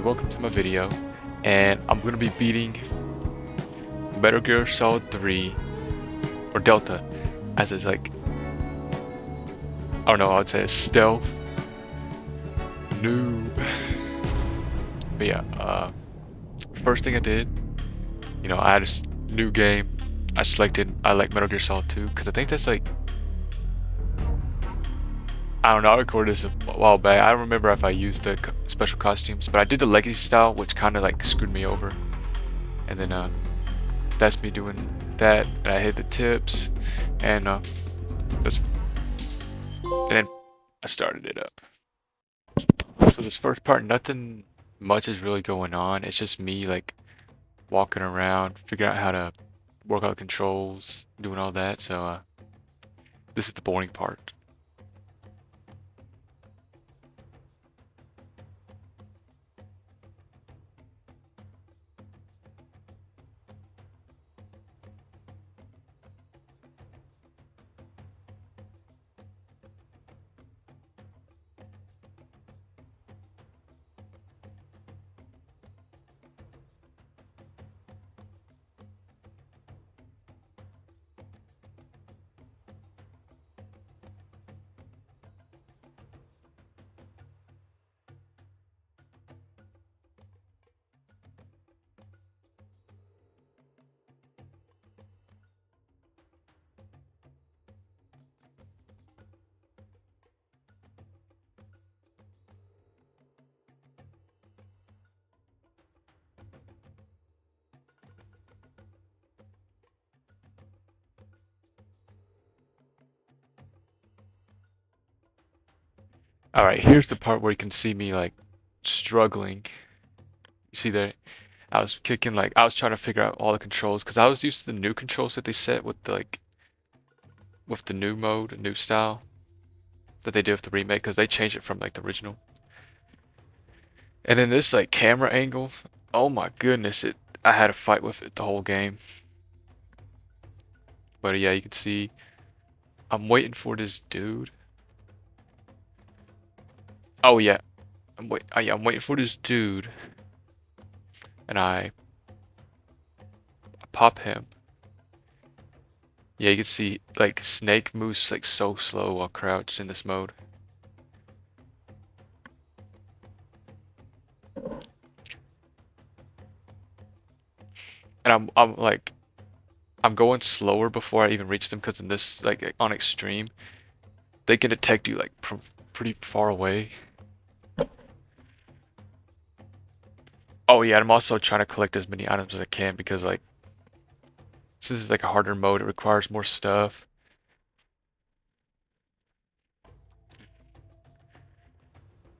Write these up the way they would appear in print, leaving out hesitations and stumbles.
welcome to my video, and I'm gonna be beating Metal Gear Solid 3 or Delta, as it's like, I don't know, I would say it's stealth noob. But yeah, first thing I did, I had this new game. I like Metal Gear Solid 2 because I think that's like, I don't know, I recorded this a while back. I don't remember if I used the special costumes, but I did the legacy style, which kind of like screwed me over. And then that's me doing that, and I hit the tips, and that's, and then I started it up. So this first part, nothing much is really going on. It's just me like walking around, figuring out how to work out controls, doing all that. So this is the boring part. All right, here's the part where you can see me like struggling. You see there? I was kicking, like I was trying to figure out all the controls because I was used to the new controls that they set with the, like with the new mode, new style that they did with the remake, because they changed it from like the original. And then this like camera angle, oh my goodness, I had a fight with it the whole game. But yeah, you can see I'm waiting for this dude. Oh yeah, I'm waiting for this dude, and I pop him. Yeah, you can see like Snake moves like so slow while crouched in this mode. And I'm going slower before I even reach them, because in this, like on extreme, they can detect you like pretty far away. Oh yeah, I'm also trying to collect as many items as I can, because like since it's like a harder mode, it requires more stuff.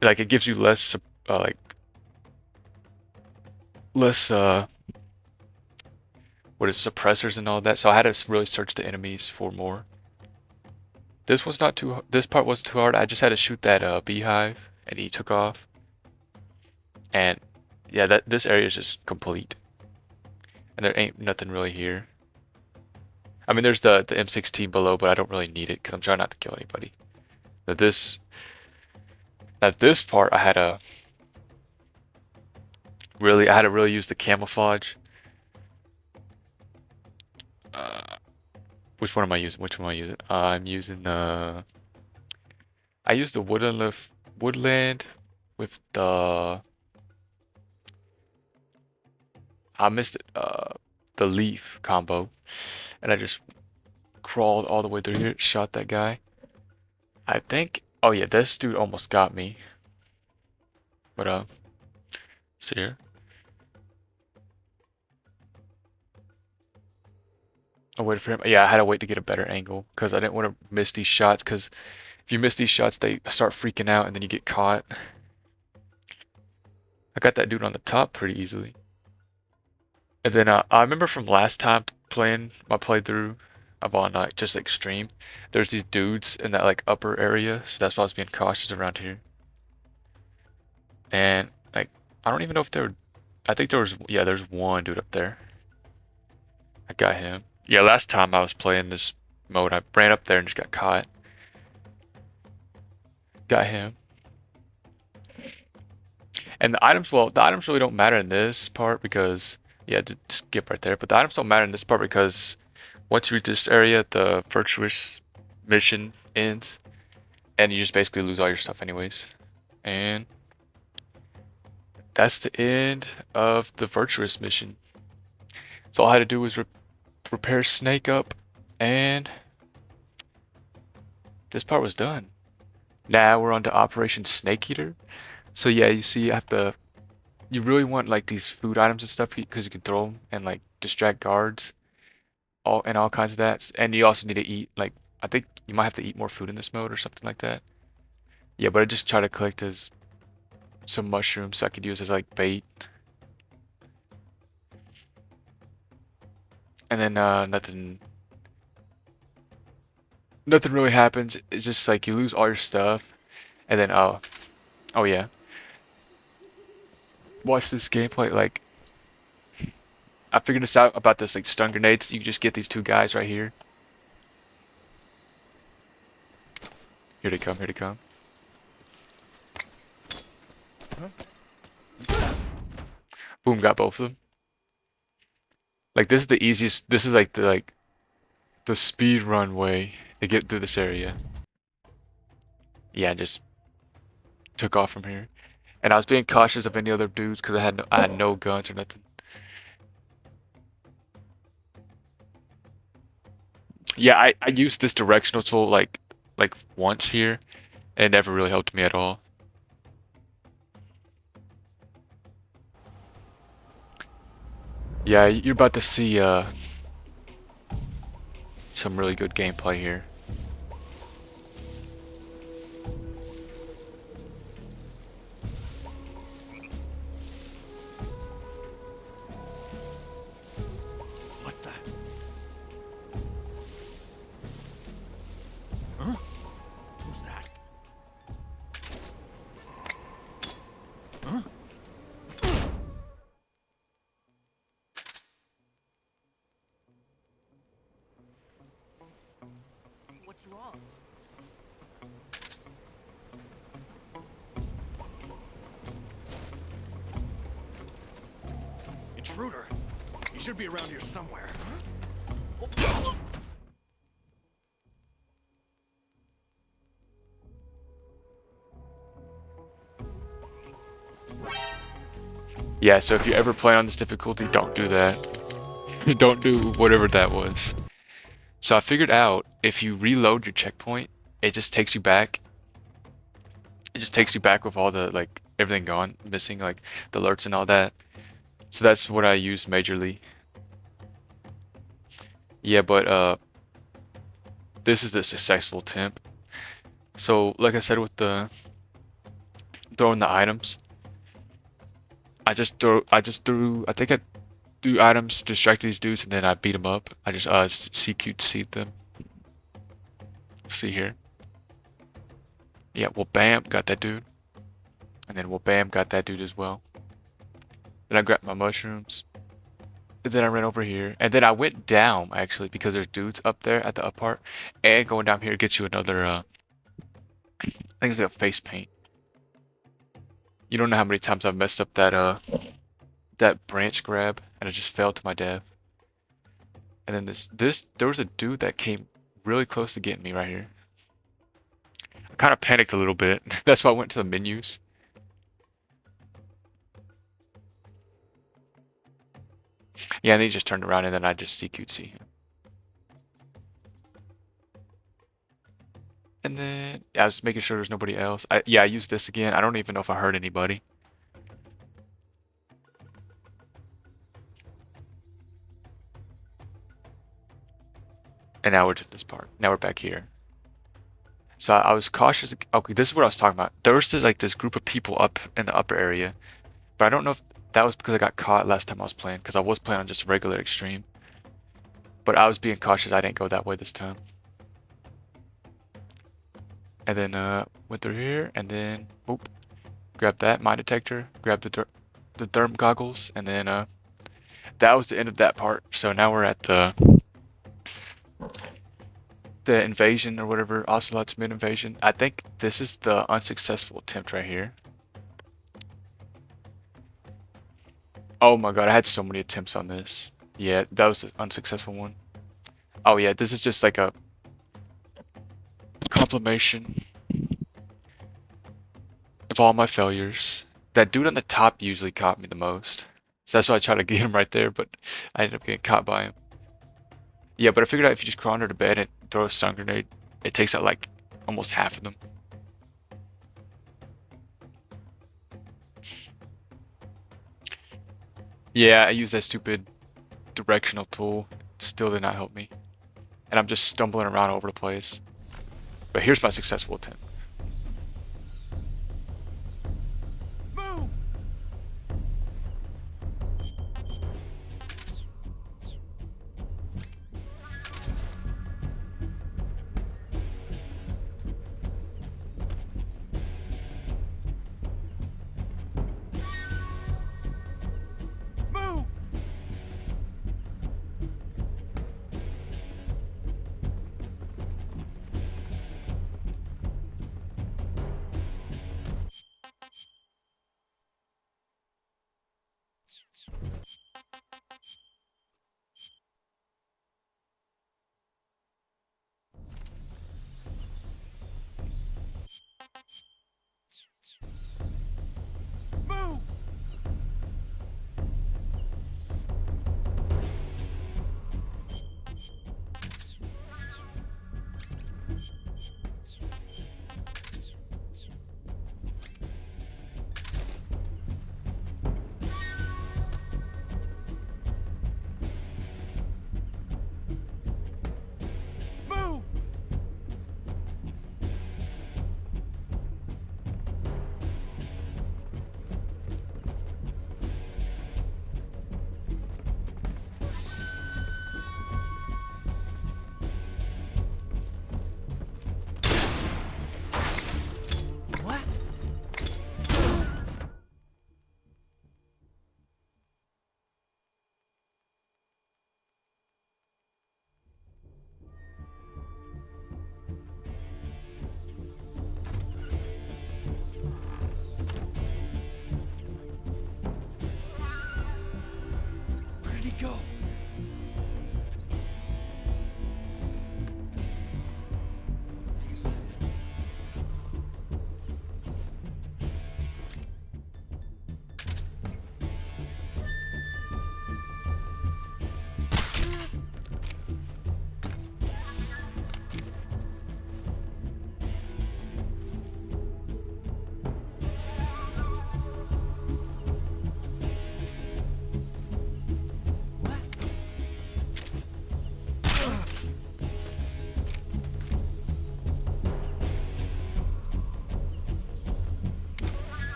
Like it gives you less like less what is suppressors and all that. So I had to really search the enemies for more. This part wasn't too hard. I just had to shoot that beehive, and he took off. And yeah, this area is just complete. And there ain't nothing really here. I mean, there's the M16 below, but I don't really need it because I'm trying not to kill anybody. Now this part, I had to really use the camouflage. Which one am I using? Which one am I using? I'm using I used the woodland with the, I missed it, the leaf combo, and I just crawled all the way through here, shot that guy. I think, oh yeah, this dude almost got me. But see here. I waited for him. Yeah, I had to wait to get a better angle because I didn't want to miss these shots, because if you miss these shots, they start freaking out and then you get caught. I got that dude on the top pretty easily. And then I remember from last time playing my playthrough of on like just extreme, there's these dudes in that like upper area, so that's why I was being cautious around here. And like I don't even know if there were, I think there's one dude up there. I got him. Yeah, last time I was playing this mode, I ran up there and just got caught. Got him. And the items, well, the items really don't matter in this part because, yeah, to skip right there. But the items don't matter in this part because once you reach this area, the virtuous mission ends, and you just basically lose all your stuff anyways. And that's the end of the virtuous mission. So all I had to do was repair Snake up, and this part was done. Now we're on to Operation Snake Eater. So yeah, you see, you have to. You really want like these food items and stuff because you can throw them and like distract guards, all kinds of that. And you also need to eat like I think you might have to eat more food in this mode or something like that. Yeah, but I just try to collect as some mushrooms so I could use as like bait. And then nothing really happens. It's just like you lose all your stuff, and then oh yeah, watch this gameplay. Like I figured this out about this like stun grenades. You can just get these two guys right here. Here they come. Here they come. Boom, got both of them. Like this is the easiest. This is like the speed run way to get through this area. Yeah, just took off from here. And I was being cautious of any other dudes because I had no guns or nothing. Yeah, I used this directional tool like once here, and it never really helped me at all. Yeah, you're about to see some really good gameplay here. What the? Huh? Who's that? Huh? What's wrong? Intruder. He should be around here somewhere. Yeah, so if you ever play on this difficulty, don't do that. Don't do whatever that was. So I figured out if you reload your checkpoint, it just takes you back. It just takes you back with all the like everything gone, missing like the alerts and all that. So that's what I use majorly. Yeah, but this is the successful attempt. So like I said with the throwing the items, I think I do items, distract these dudes, and then I beat them up. I just CQC them. See here. Yeah, well bam, got that dude. And then well bam, got that dude as well. Then I grabbed my mushrooms. And then I ran over here. And then I went down actually because there's dudes up there at the up part. And going down here gets you another I think it's like a face paint. You don't know how many times I've messed up that branch grab and I just fell to my death. And then there was a dude that came really close to getting me right here. I kind of panicked a little bit. That's why I went to the menus. Yeah, and then he just turned around and then I just CQ'd him. And then yeah, I was making sure there's nobody else. I used this again. I don't even know if I hurt anybody. And now we're to this part. Now we're back here. So I was cautious. Okay, this is what I was talking about. There was this group of people up in the upper area, but I don't know if that was because I got caught last time I was playing, because I was playing on just regular extreme. But I was being cautious. I didn't go that way this time. And then went through here, and then oop, grabbed that mine detector, grabbed the therm goggles, and then that was the end of that part. So now we're at the invasion or whatever, Ocelot's mid invasion. I think this is the unsuccessful attempt right here. Oh my god, I had so many attempts on this. Yeah, that was an unsuccessful one. Oh yeah, this is just like a compilation of all my failures. That dude on the top usually caught me the most. So that's why I tried to get him right there, but I ended up getting caught by him. Yeah, but I figured out if you just crawl under the bed and throw a stun grenade, it takes out like almost half of them. Yeah, I used that stupid directional tool. Still did not help me. And I'm just stumbling around all over the place. But here's my successful attempt. Move! Move!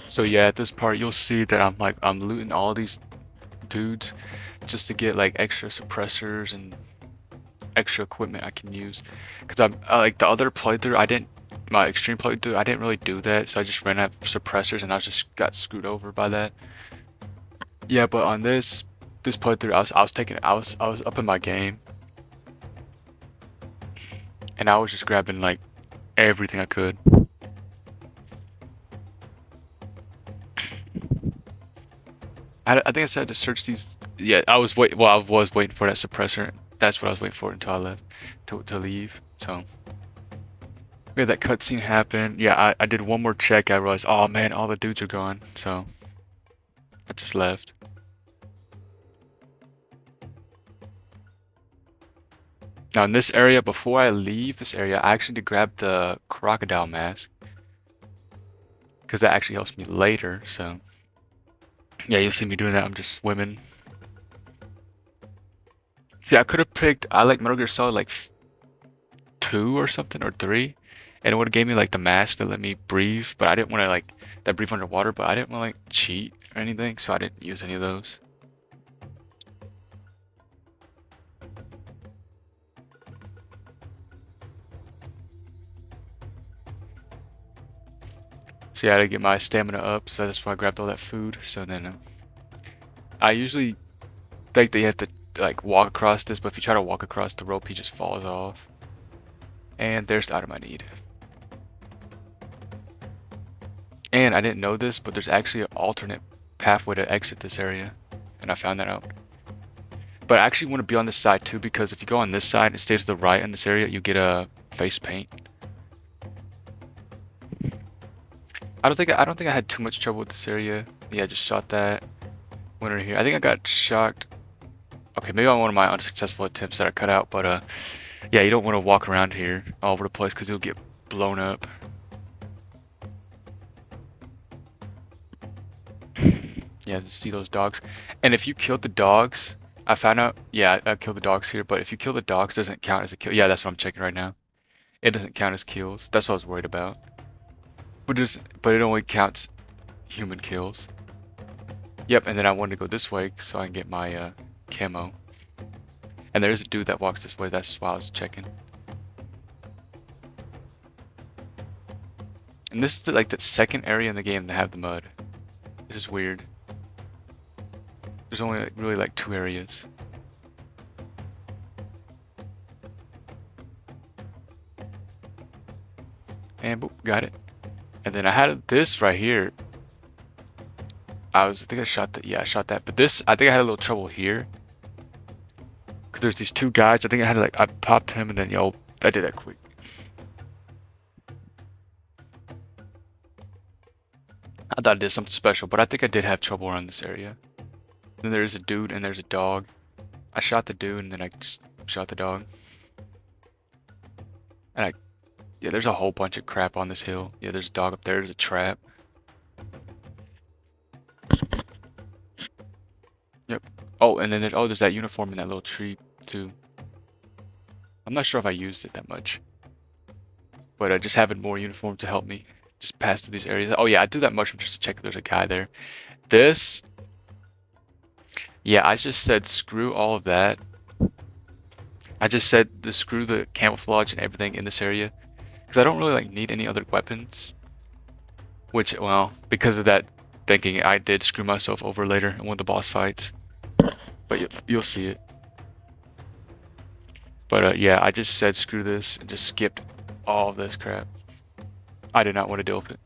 So yeah, at this part you'll see that I'm looting all these dudes just to get like extra suppressors and extra equipment I can use. Cause like the other playthrough, my extreme playthrough, I didn't really do that, so I just ran out of suppressors and I just got screwed over by that. Yeah, but on this playthrough, I was up in my game, and I was just grabbing like everything I could. I think I said to search these. Yeah, I was waiting for that suppressor. That's what I was waiting for until I left to leave. So we had that cutscene happen. Yeah, I did one more check. I realized, oh man, all the dudes are gone. So I just left. Now in this area, before I leave this area, I actually did grab the crocodile mask because that actually helps me later. So yeah, you'll see me doing that. I'm just swimming. See, I could have picked. I like Metal Gear Solid like 2 or something or 3, and it would have gave me like the mask to let me breathe. But I didn't want to like that breathe underwater. But I didn't want to like cheat or anything, so I didn't use any of those. So yeah, I had to get my stamina up. So that's why I grabbed all that food. So then I usually think that you have to like walk across this, but if you try to walk across the rope, he just falls off. And there's the item I need. And I didn't know this, but there's actually an alternate pathway to exit this area, and I found that out. But I actually want to be on this side too, because if you go on this side, it stays to the right in this area, you get a face paint. I don't think I had too much trouble with this area. Yeah, I just shot that. Went over here. I think I got shocked. Okay, maybe on one of my unsuccessful attempts that I cut out, but yeah, you don't want to walk around here all over the place because you'll get blown up. Yeah, to see those dogs. And if you killed the dogs, I found out, yeah, I killed the dogs here, but if you kill the dogs, it doesn't count as a kill. Yeah, that's what I'm checking right now. It doesn't count as kills. That's what I was worried about. But it only counts human kills. Yep, and then I wanted to go this way so I can get my camo. And there's a dude that walks this way, that's just why I was checking. And this is like the second area in the game to have the mud. This is weird. There's only like, really like 2 areas. And boop, got it. And then I had this right here. I think I shot that. Yeah, I shot that. But this, I think I had a little trouble here. Cause there's these 2 guys. I think I had to like, I popped him and then yo, I did that quick. I thought I did something special, but I think I did have trouble around this area. Then there's a dude and there's a dog. I shot the dude and then I just shot the dog. And yeah, there's a whole bunch of crap on this hill. Yeah, there's a dog up there. There's a trap. Yep. Oh, and then there's that uniform in that little tree too. I'm not sure if I used it that much, but just having more uniform to help me just pass through these areas. Oh yeah, I do that mushroom just to check if there's a guy there. This, yeah, I just said screw all of that. I just said to screw the camouflage and everything in this area because I don't really like need any other weapons. Which, well, because of that thinking, I did screw myself over later in one of the boss fights. But you'll see it. But yeah, I just said screw this and just skipped all of this crap. I did not want to deal with it.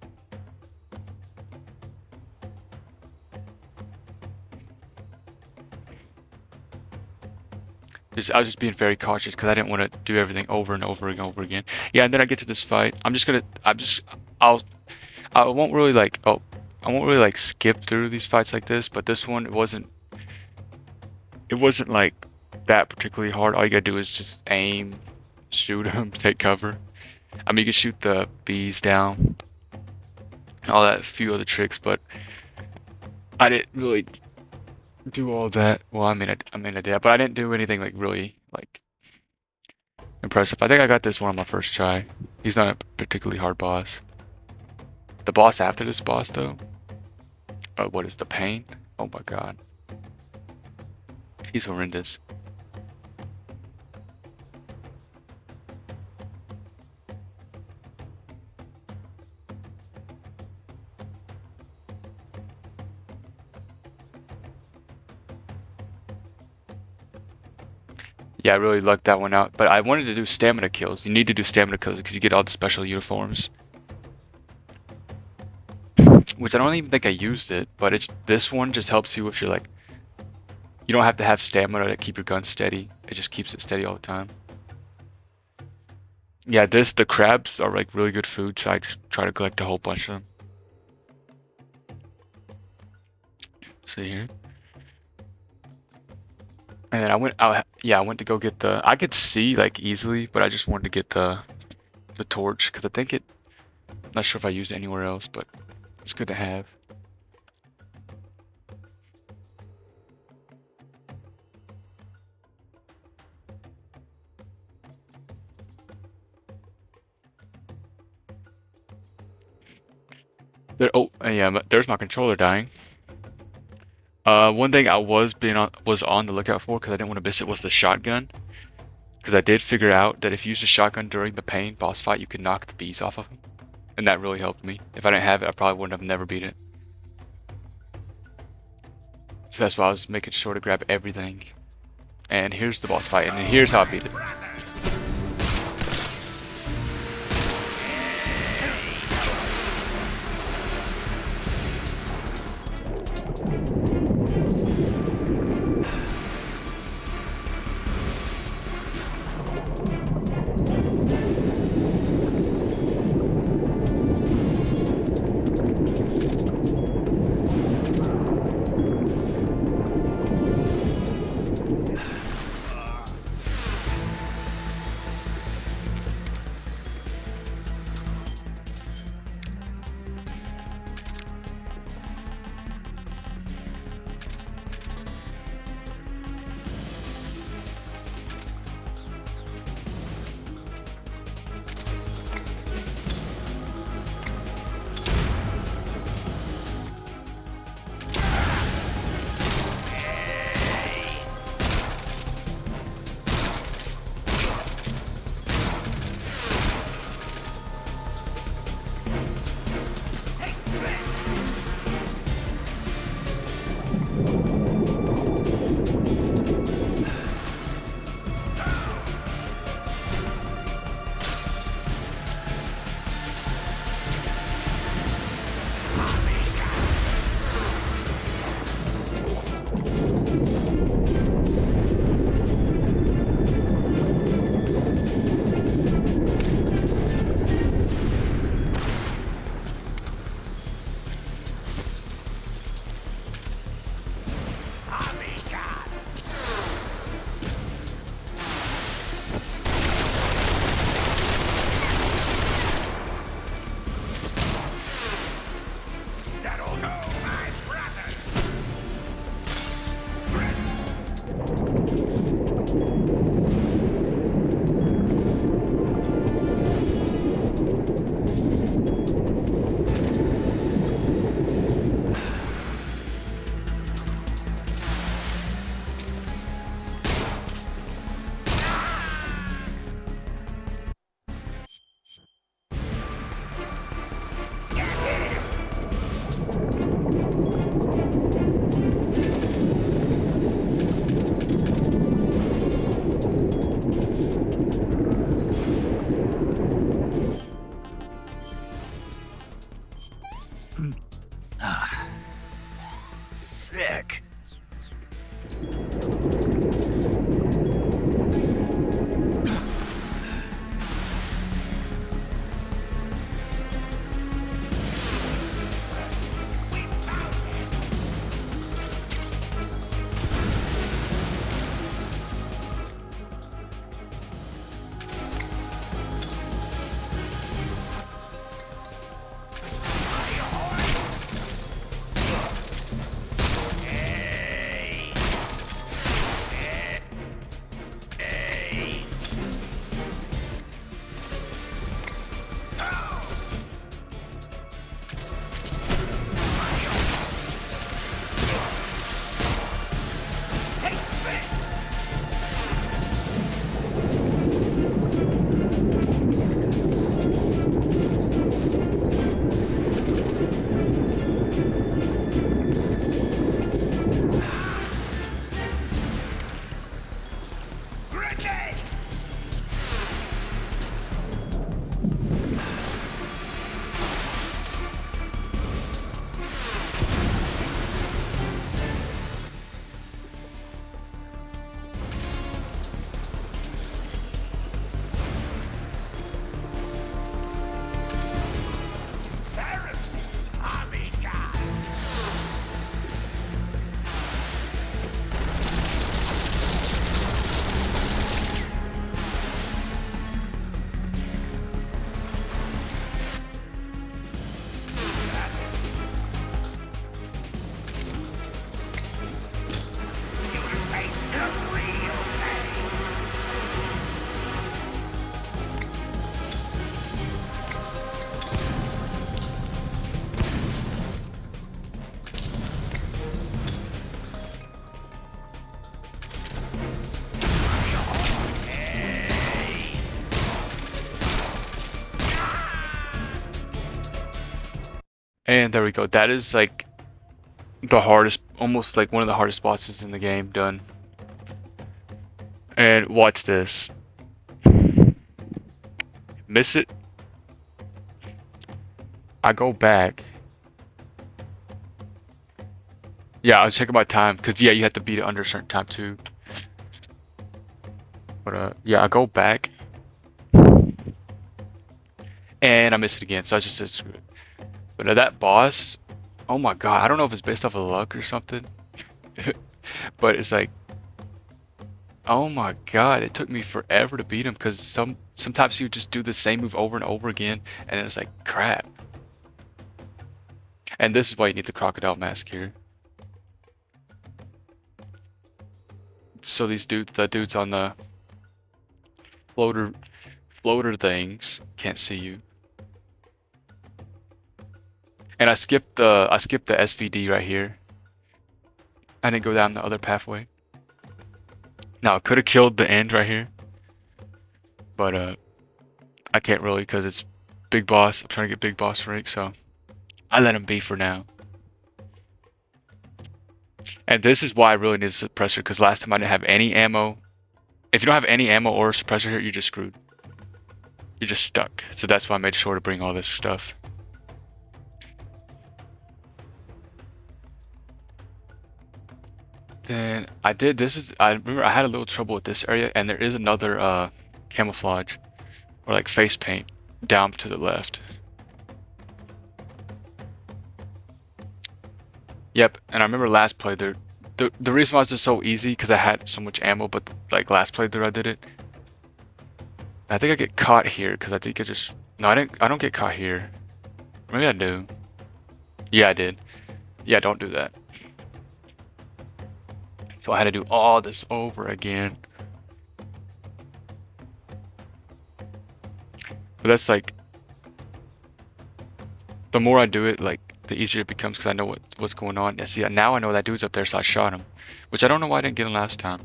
I was just being very cautious because I didn't want to do everything over and over and over again. Yeah, and then I get to this fight. I won't really like, I won't really like skip through these fights like this, but this one, it wasn't like that particularly hard. All you gotta do is just aim, shoot them, take cover. I mean, you can shoot the bees down, all that, a few other tricks, but I didn't really do all that. Well, I mean, I did, but I didn't do anything like really like impressive. I think I got this one on my first try. He's not a particularly hard boss. The boss after this boss, though, What is the pain? Oh my god. He's horrendous. Yeah, I really lucked that one out. But I wanted to do stamina kills. You need to do stamina kills because you get all the special uniforms. Which I don't even think I used it, but this one just helps you if you're like, you don't have to have stamina to keep your gun steady. It just keeps it steady all the time. Yeah, the crabs are like really good food, so I just try to collect a whole bunch of them. See here. And then I went to go get I could see like easily, but I just wanted to get the torch because I think I'm not sure if I used it anywhere else, but it's good to have. Yeah, there's my controller dying. One thing I was on the lookout for because I didn't want to miss it was the shotgun. Because I did figure out that if you use the shotgun during the pain boss fight, you can knock the bees off of them, and that really helped me. If I didn't have it, I probably wouldn't have never beat it. So that's why I was making sure to grab everything. And here's the boss fight, and then here's how I beat it. And there we go. That is like the hardest, almost like one of the hardest bosses in the game done. And watch this. Miss it. I go back. Yeah, I was checking my time because yeah, you have to beat it under a certain time too. But yeah, I go back and I miss it again. So I just said screw it. But that boss, oh my god, I don't know if it's based off of luck or something. But it's like, oh my god, it took me forever to beat him because sometimes you just do the same move over and over again, and it's like crap. And this is why you need the crocodile mask here. So these the dudes on the floater things can't see you. And I skipped the SVD right here. I didn't go down the other pathway. Now I could have killed the end right here, but I can't really because it's big boss. I'm trying to get big boss rank, so I let him be for now. And this is why I really need a suppressor because last time I didn't have any ammo. If you don't have any ammo or a suppressor here, you're just screwed. You're just stuck. So that's why I made sure to bring all this stuff. Then I did I remember I had a little trouble with this area, and there is another camouflage or like face paint down to the left. Yep, and I remember last playthrough, the reason why this is so easy because I had so much ammo, but like last playthrough I did it. I think I get caught here because I think I just no, I don't get caught here. Maybe I do. Yeah, I did. Yeah, don't do that. So I had to do all this over again. But that's like, the more I do it, like, the easier it becomes because I know what's going on. And see, now I know that dude's up there, so I shot him. Which I don't know why I didn't get him last time.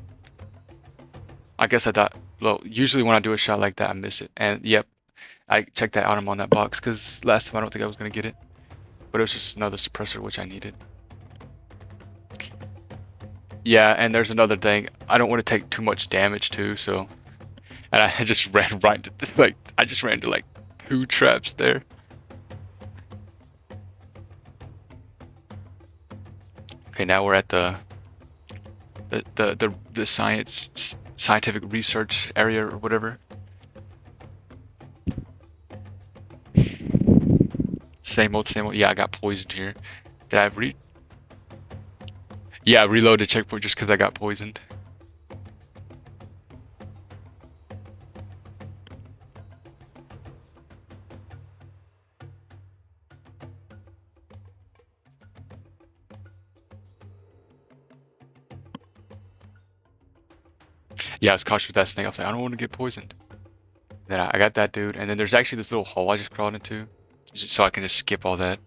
I guess I thought, well, usually when I do a shot like that, I miss it. And yep, I checked that out, I'm on that box, because last time I don't think I was going to get it. But it was just another suppressor, which I needed. Yeah, and there's another thing. I don't want to take too much damage too, so... And I just ran right to, like, I just ran to, like, 2 traps there. Okay, now we're at the scientific research area or whatever. Same old, same old. Yeah, I got poisoned here. Did I Yeah, I reloaded checkpoint just because I got poisoned. Yeah, I was cautious with that snake. I was like, I don't want to get poisoned. Then I got that dude, and then there's actually this little hole I just crawled into, so I can just skip all that.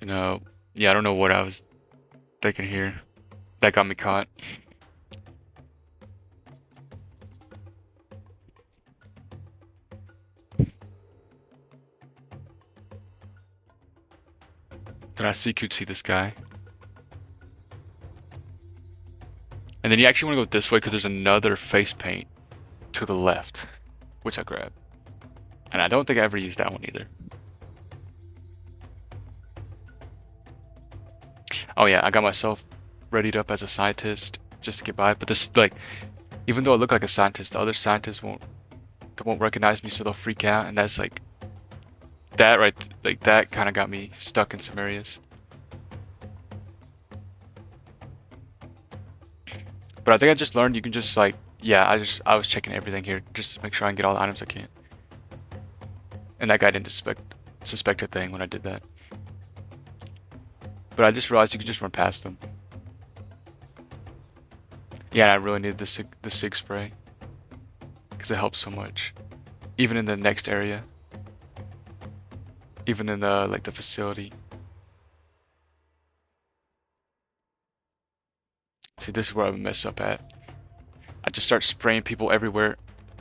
You know, yeah, I don't know what I was thinking here. That got me caught. Then I could see this guy. And then you actually want to go this way because there's another face paint to the left, which I grabbed. And I don't think I ever used that one either. Oh yeah, I got myself readied up as a scientist just to get by. But this, like, even though I look like a scientist, the other scientists won't recognize me, so they'll freak out. And that's like, that right, like that kind of got me stuck in some areas. But I think I just learned you can just like, yeah, I was checking everything here just to make sure I can get all the items I can. And that guy didn't suspect a thing when I did that. But I just realized you could just run past them. Yeah, I really needed the sig spray because it helps so much, even in the next area, even in the like the facility. See, this is where I mess up at. I just start spraying people everywhere,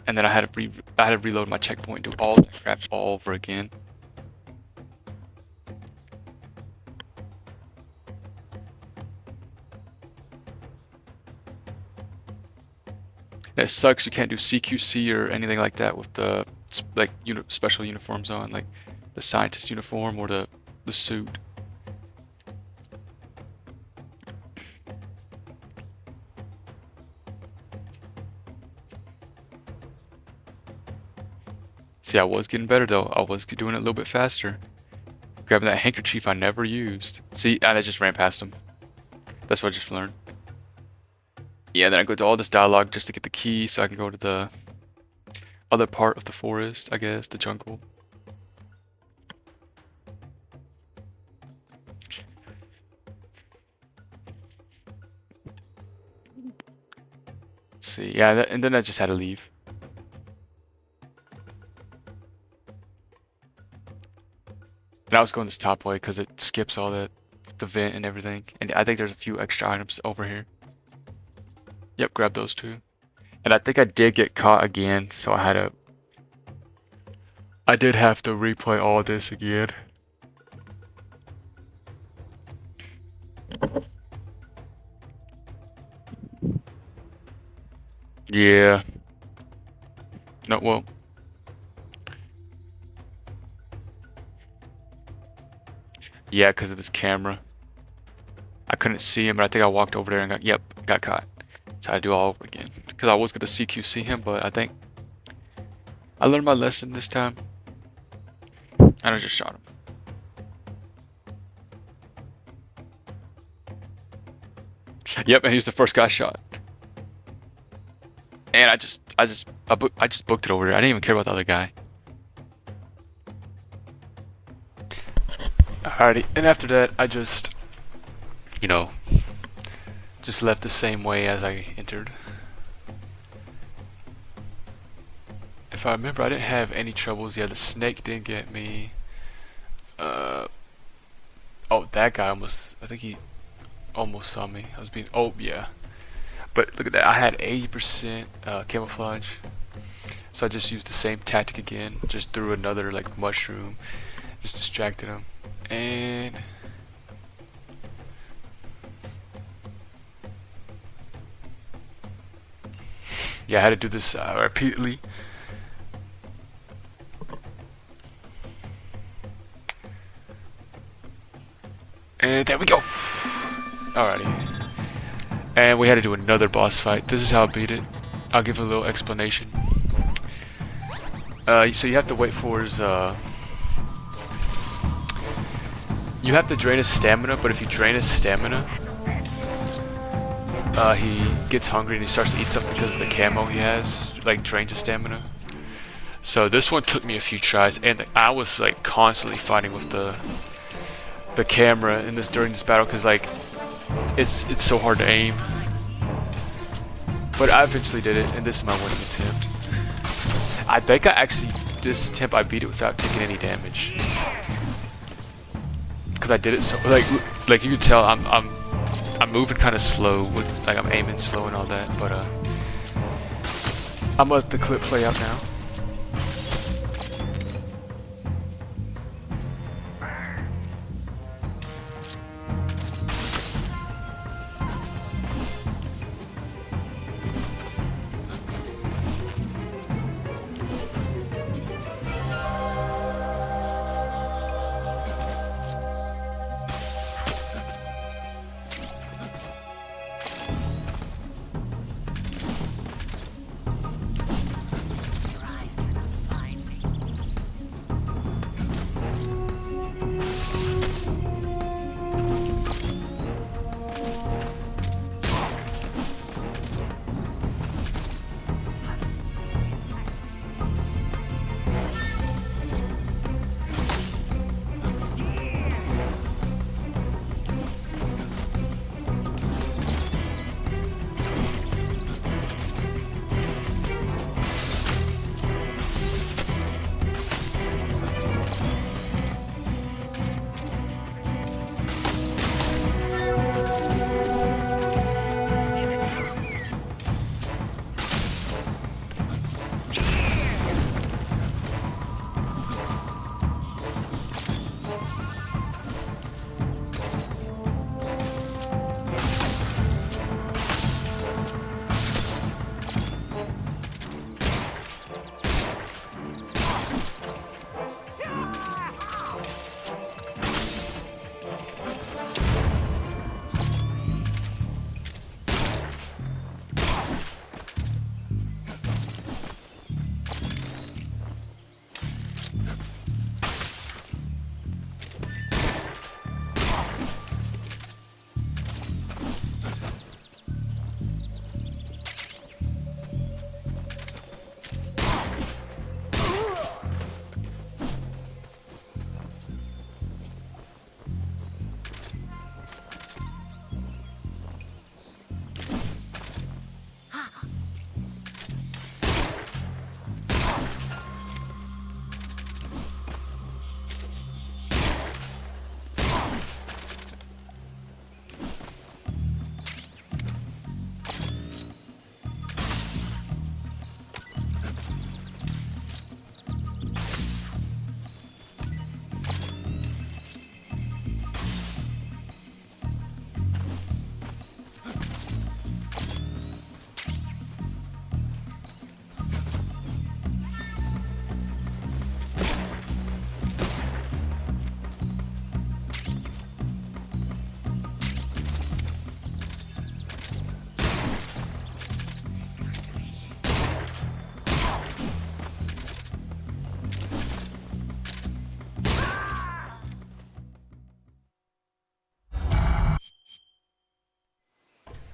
and then I had to reload my checkpoint, do all that crap all over again. It sucks you can't do CQC or anything like that with the like special uniforms on, like the scientist uniform or the suit. See, I was getting better though. I was doing it a little bit faster. Grabbing that handkerchief I never used. See, and I just ran past him. That's what I just learned. Yeah, then I go to all this dialogue just to get the key so I can go to the other part of the forest, I guess, the jungle. Let's see, yeah, and then I just had to leave. And I was going this top way because it skips all the vent and everything. And I think there's a few extra items over here. Yep, grab those two. And I think I did get caught again, so I did have to replay all this again. Yeah. No, well. Yeah, because of this camera. I couldn't see him, but I think I walked over there and got caught. So I had to do it all over again. Because I was going to CQC him, but I think I learned my lesson this time. And I just shot him. Yep, and he was the first guy shot. And I just booked it over there. I didn't even care about the other guy. Alrighty, and after that, I just, just left the same way as I entered. If I remember, I didn't have any troubles. Yeah, the snake didn't get me. Oh, that guy I think he almost saw me. Oh yeah. But look at that, I had 80% camouflage. So I just used the same tactic again. Just threw another like mushroom. Just distracted him. And yeah, I had to do this repeatedly. And there we go. Alrighty. And we had to do another boss fight. This is how I beat it. I'll give a little explanation. So you have to wait for his you have to drain his stamina, but if you drain his stamina, he gets hungry and he starts to eat stuff because of the camo he has, like drains his stamina. So this one took me a few tries, and I was like constantly fighting with the camera in during this battle because like it's so hard to aim. But I eventually did it, and this is my winning attempt. I think this attempt I beat it without taking any damage. Cause I did it so like you can tell I'm moving kind of slow with like I'm aiming slow and all that, but I'm gonna let the clip play out now.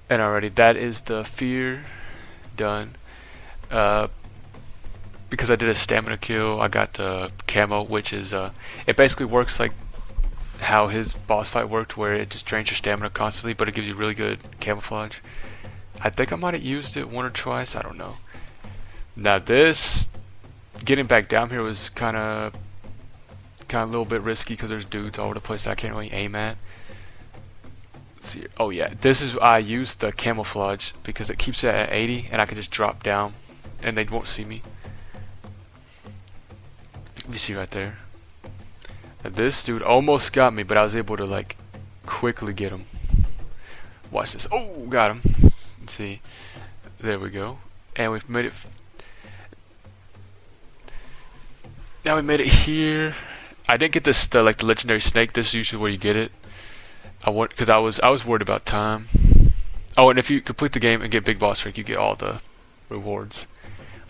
And already that is the fear done. Uh, because I did a stamina kill, I got the camo, which is it basically works like how his boss fight worked, where it just drains your stamina constantly, but it gives you really good camouflage. I think I might have used it one or twice. I don't know. Now this getting back down here was kind of a little bit risky because there's dudes all over the place that I can't really aim at. Let's see. Oh yeah, this is I used the camouflage because it keeps it at 80, and I can just drop down, and they won't see me. You see right there. Now, this dude almost got me, but I was able to like quickly get him. Watch this. Oh, got him. Let's see. There we go. And we've made it. Now we made it here. I didn't get this the legendary snake. This is usually where you get it. Because I was worried about time. Oh, and if you complete the game and get big boss rank, you get all the rewards,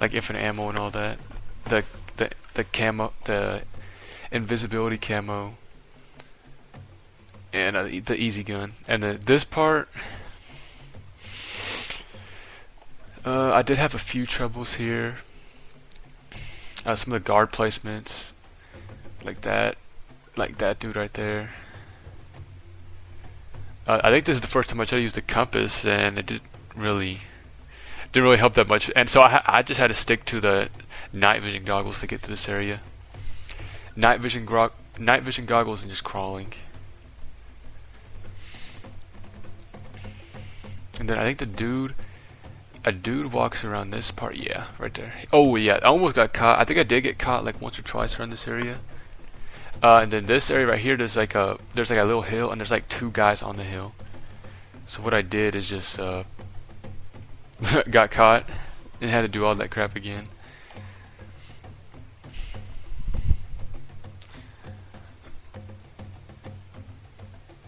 like infinite ammo and all that. The camo, the invisibility camo, and the easy gun. And this part, I did have a few troubles here. Some of the guard placements, like that dude right there. I think this is the first time I tried to use the compass, and it didn't really help that much. And so I just had to stick to the night vision goggles to get to this area. Night vision goggles and just crawling. And then I think a dude walks around this part. Yeah, right there. Oh yeah, I almost got caught. I think I did get caught like once or twice around this area. And then this area right here, there's like a little hill, and there's like 2 guys on the hill. So what I did is just got caught and had to do all that crap again.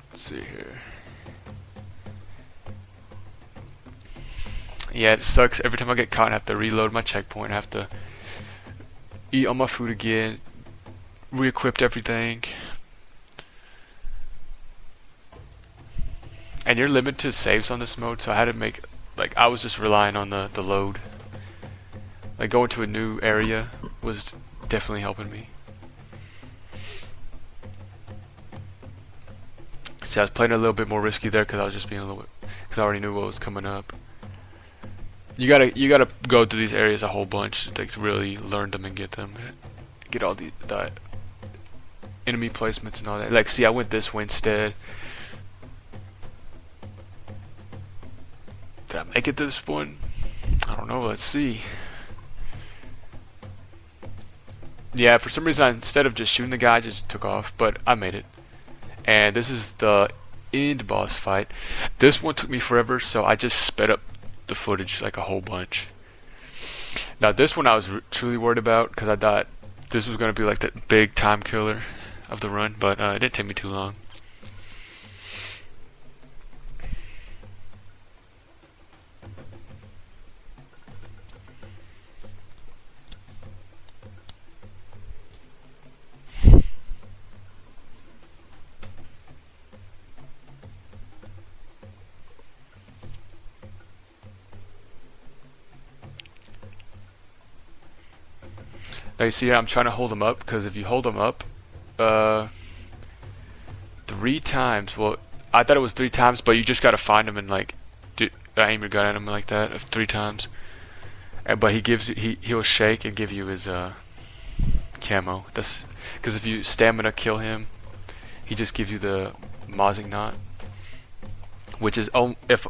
Let's see here. Yeah, it sucks. Every time I get caught, I have to reload my checkpoint. I have to eat all my food again, re-equipped everything. And you're limited to saves on this mode, so I had to make, like, I was just relying on the load. Like, going to a new area was definitely helping me. See, I was playing a little bit more risky there because I was just being a little bit, because I already knew what was coming up. You gotta go through these areas a whole bunch to really learn them and get them, get all the enemy placements and all that. Like, see, I went this way instead. Did I make it this one? I don't know. Let's see. Yeah, for some reason, instead of just shooting the guy, I just took off, but I made it. And this is the end boss fight. This one took me forever, so I just sped up the footage like a whole bunch. Now this one I was truly worried about because I thought this was going to be like the big time killer of the run, but it didn't take me too long. Now you see here I'm trying to hold him up, because if you hold him up 3 times, well, I thought it was 3 times, but you just gotta find him and like aim your gun at him like that 3 times. But he'll shake and give you his camo. That's because if you stamina kill him, he just gives you the Mozzing knot, which is if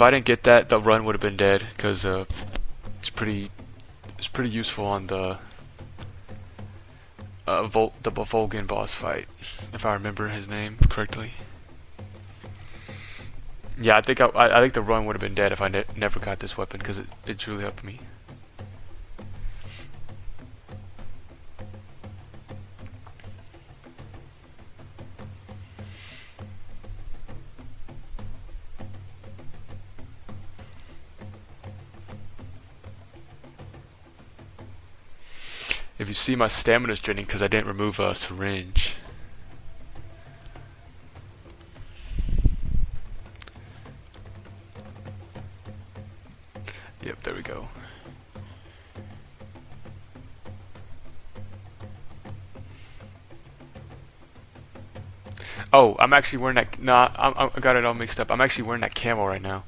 I didn't get that, the run would have been dead, because it's pretty useful on the volgin boss fight, if I remember his name correctly. Yeah, I think the run would have been dead if I never got this weapon, because it truly helped me. If you see, my stamina's draining because I didn't remove a syringe. Yep, there we go. Oh, I'm actually wearing that. Nah, I got it all mixed up. I'm actually wearing that camo right now.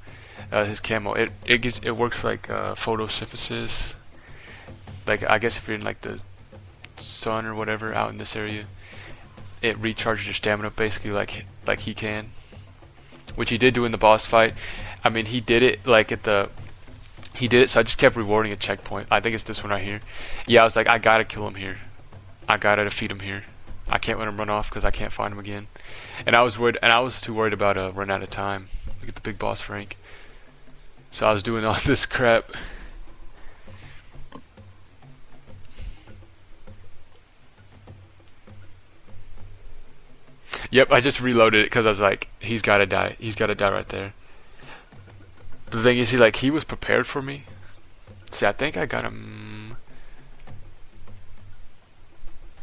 His camo. It works like photosynthesis. Like I guess if you're in like the sun or whatever out in this area, it recharges your stamina basically like he can, which he did do in the boss fight. I mean, he did it like at the he did it, so I just kept rewarding a checkpoint. I think it's this one right here. Yeah, I was like, I gotta kill him here. I gotta defeat him here. I can't let him run off because I can't find him again. And I was worried, and I was too worried about running out of time to get the big boss rank. So I was doing all this crap. Yep, I just reloaded it because I was like, he's gotta die. He's gotta die right there. But the thing is, he was prepared for me. See, I think I got him.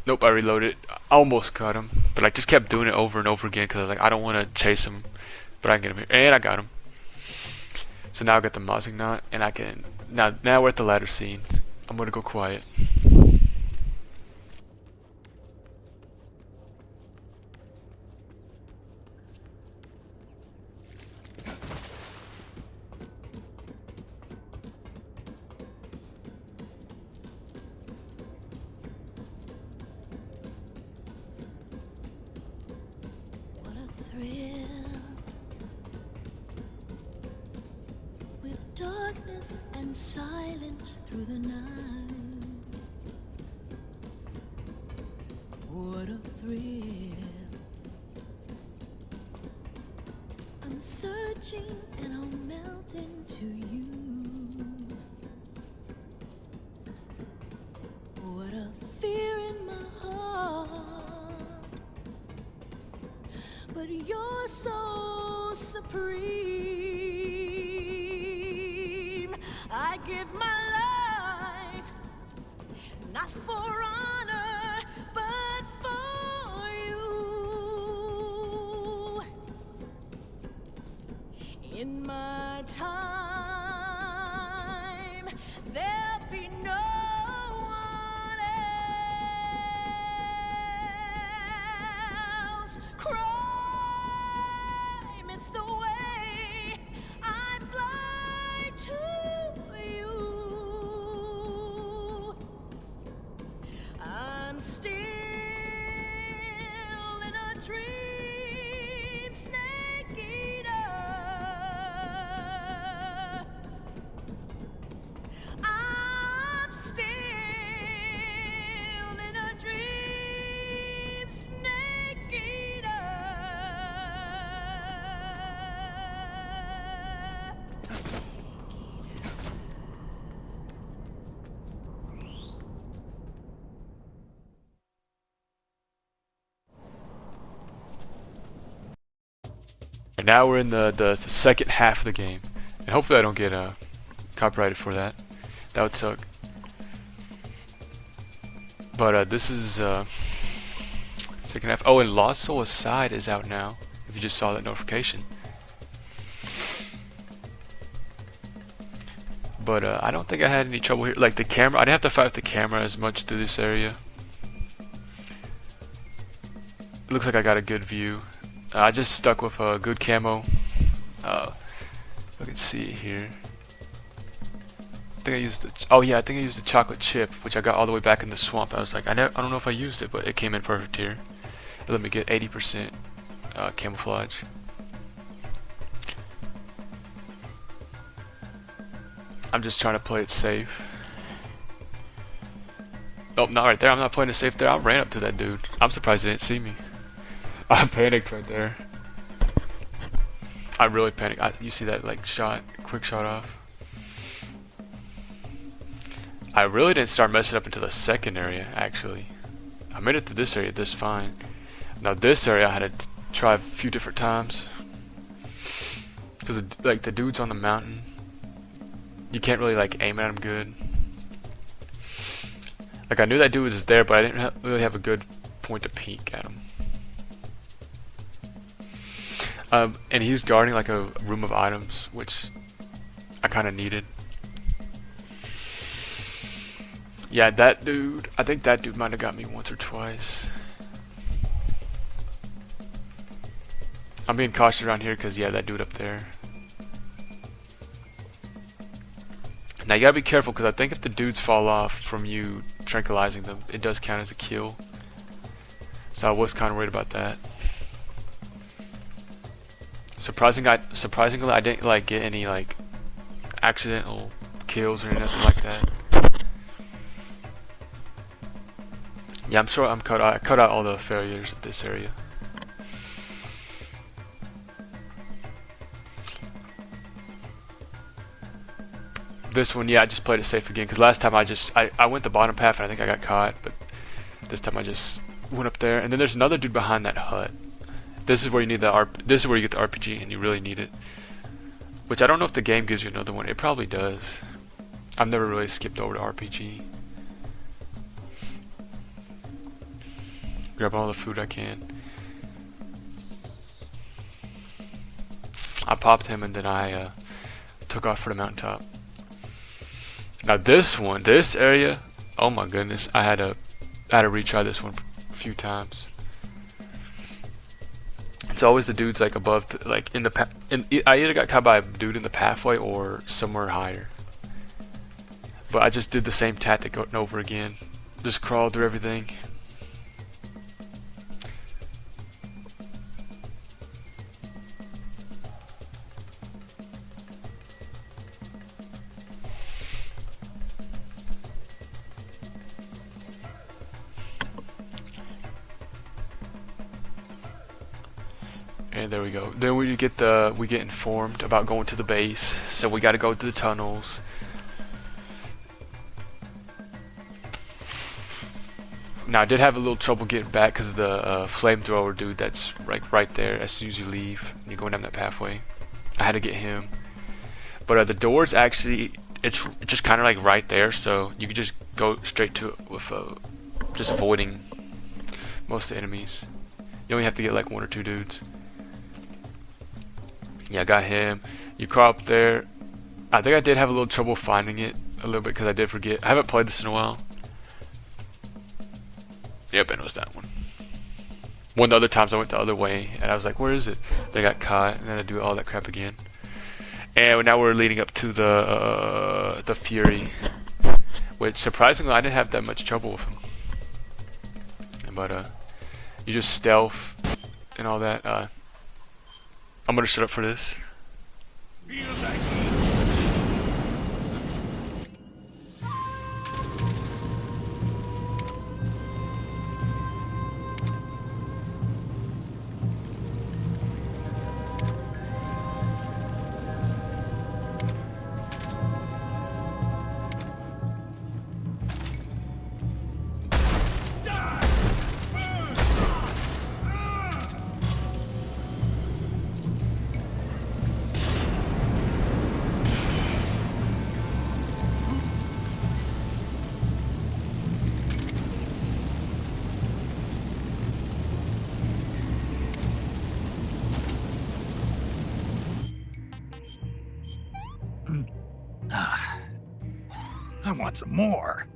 Nope, I reloaded. I almost got him, but I just kept doing it over and over again because I was like, I don't want to chase him, but I can get him here, and I got him. So now I got the mozzing knot, and I can now we're at the ladder scene. I'm gonna go quiet. What a thrill, with darkness and silence through the night. What a thrill. I'm searching and I'll melt into you. What a fear in my heart, but you're so supreme. I give my life, not for honor, but for you. In my time, there'll be no one else. Crime, it's the way I fly to you. I'm still in a dream, snake eater. I'm still in a dream, snake eater. And now we're in the second half of the game, and hopefully I don't get copyrighted for that. That would suck. But this is second half. Oh, and Lost Soul Aside is out now. If you just saw that notification. But I don't think I had any trouble here. Like the camera, I didn't have to fight with the camera as much through this area. It looks like I got a good view. I just stuck with a good camo. You can see it here. I think I used the. Oh yeah, I think I used the chocolate chip, which I got all the way back in the swamp. I was like, I don't know if I used it, but it came in perfect here. It let me get 80% camouflage. I'm just trying to play it safe. Oh, not right there. I'm not playing it safe there. I ran up to that dude. I'm surprised he didn't see me. I panicked right there. I really panicked. You see that like quick shot off. I really didn't start messing up until the second area. Actually, I made it to this area this fine. Now this area I had to try a few different times because like the dudes on the mountain, you can't really like aim at him good. Like I knew that dude was there, but I didn't really have a good point to peek at him. And he was guarding like a room of items, which I kind of needed. Yeah, that dude. I think that dude might have got me once or twice. I'm being cautious around here because, yeah, that dude up there. Now, you gotta be careful because I think if the dudes fall off from you tranquilizing them, it does count as a kill. So I was kind of worried about that. Surprisingly, I didn't like get any like accidental kills or anything like that. Yeah, I'm sure I cut out all the failures at this area. This one, yeah, I just played it safe again because last time I went the bottom path and I think I got caught, but this time I just went up there. And then there's another dude behind that hut. This is where you need this is where you get the RPG and you really need it. Which I don't know if the game gives you another one. It probably does. I've never really skipped over to RPG. Grab all the food I can. I popped him and then I took off for the mountaintop. Now this one, this area, oh my goodness, I had to retry this one a few times. It's always the dudes like above, like in the I either got caught by a dude in the pathway or somewhere higher. But I just did the same tactic over and over again. Just crawled through everything. And there we go. Then we get informed about going to the base, so we got to go to the tunnels. Now I did have a little trouble getting back because of the flamethrower dude that's right there as soon as you leave. You're going down that pathway. I had to get him. But the doors actually, it's just kind of like right there, so you can just go straight to it with just avoiding most of the enemies. You only have to get like one or two dudes. Yeah, I got him. You crawl up there. I think I did have a little trouble finding it a little bit because I did forget. I haven't played this in a while. Yep, it was that one. One of the other times I went the other way and I was like, where is it? Then I got caught and then I do all that crap again. And now we're leading up to the Fury, which surprisingly I didn't have that much trouble with him. But you just stealth and all that. I'm gonna shut up for this. Feel like I want some more.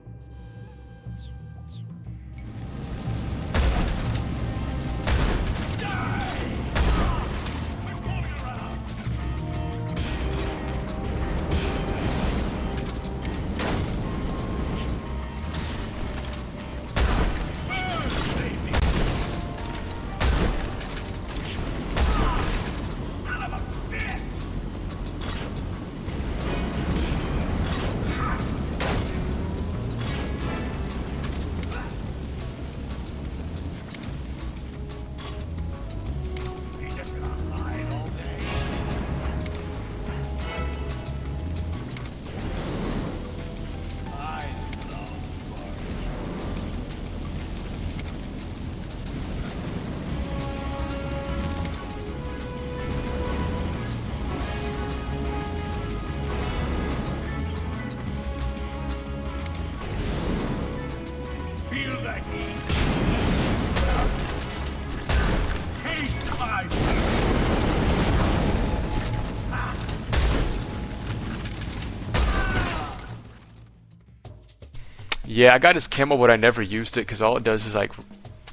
Yeah, I got his camo, but I never used it because all it does is like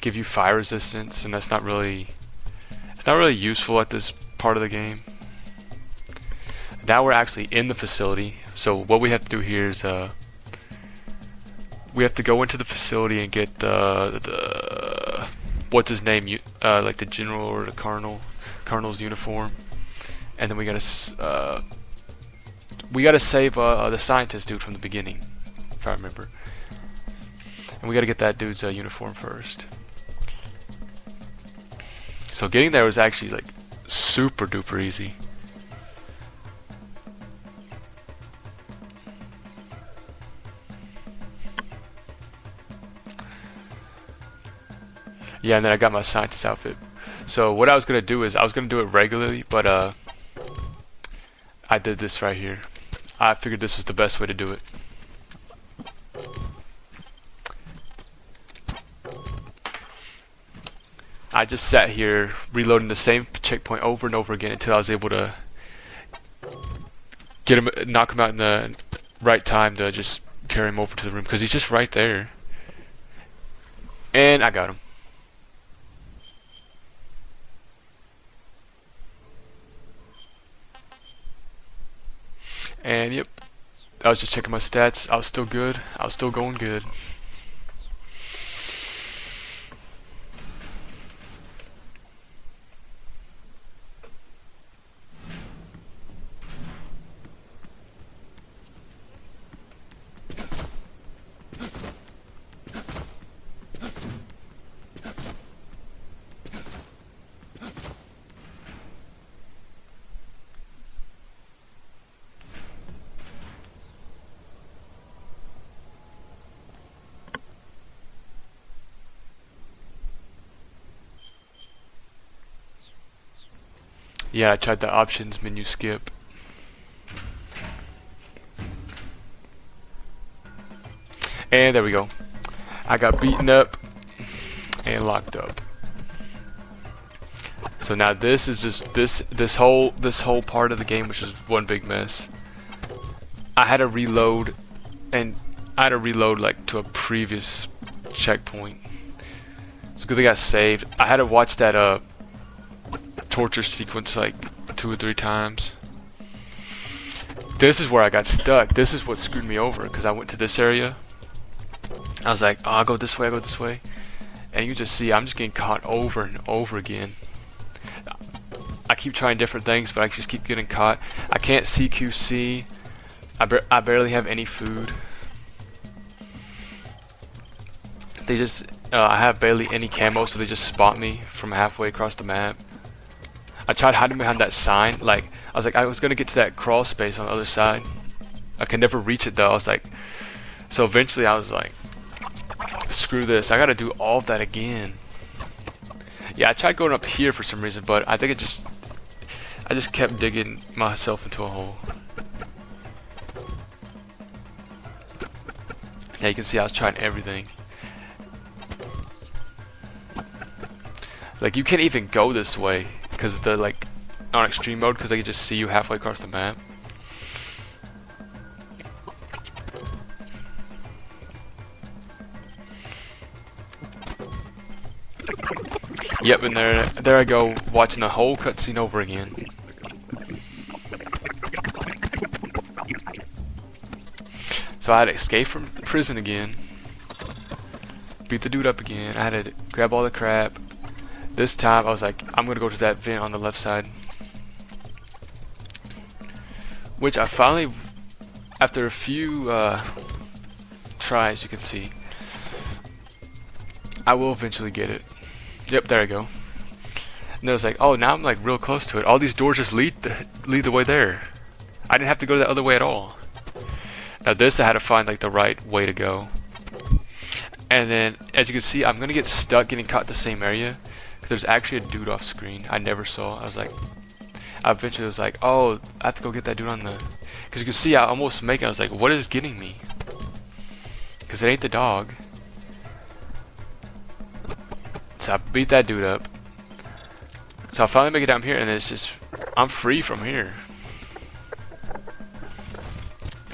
give you fire resistance, and that's not really, it's not really useful at this part of the game. Now we're actually in the facility, so what we have to do here is we have to go into the facility and get the what's his name, like the general or the colonel's uniform, and then we gotta save the scientist dude from the beginning, if I remember. And we gotta get that dude's uniform first. So getting there was actually like super duper easy. Yeah, and then I got my scientist outfit. So what I was gonna do is I was gonna do it regularly, but I did this right here. I figured this was the best way to do it. I just sat here reloading the same checkpoint over and over again until I was able to get him, knock him out in the right time to just carry him over to the room, because he's just right there. And I got him. And yep, I was just checking my stats. I was still good. I was still going good. Yeah, I tried the options menu skip. And there we go. I got beaten up and locked up. So now this is just this whole part of the game, which is one big mess. I had to reload, and I had to reload like to a previous checkpoint. It's good they got saved. I had to watch that torture sequence like 2 or 3 times. This is where I got stuck. This is what screwed me over, because I went to this area. I was like, oh, I'll go this way, I'll go this way. And you just see I'm just getting caught over and over again. I keep trying different things, but I just keep getting caught. I can't CQC. I barely have any food. They just, I have barely any camo, so they just spot me from halfway across the map. I tried hiding behind that sign. Like, I was like, I was gonna get to that crawl space on the other side. I could never reach it though. I was like, so eventually I was like, screw this. I gotta do all of that again. Yeah, I tried going up here for some reason, but I think I just kept digging myself into a hole. Yeah, you can see I was trying everything. Like, you can't even go this way because the like on extreme mode, because they can just see you halfway across the map. Yep, and there I go, watching the whole cutscene over again. So I had to escape from prison again, beat the dude up again. I had to grab all the crap. This time I was like, I'm gonna go to that vent on the left side, which I finally, after a few tries, you can see I will eventually get it. Yep, there I go. And then I was like, oh, now I'm like real close to it. All these doors just lead the way there. I didn't have to go the other way at all. Now this, I had to find like the right way to go. And then, as you can see, I'm gonna get stuck getting caught in the same area. There's actually a dude off screen I never saw. I was like, I eventually was like, oh, I have to go get that dude on the, because you can see I almost make it. I was like, what is getting me? Because it ain't the dog. So I beat that dude up. So I finally make it down here, and it's just, I'm free from here.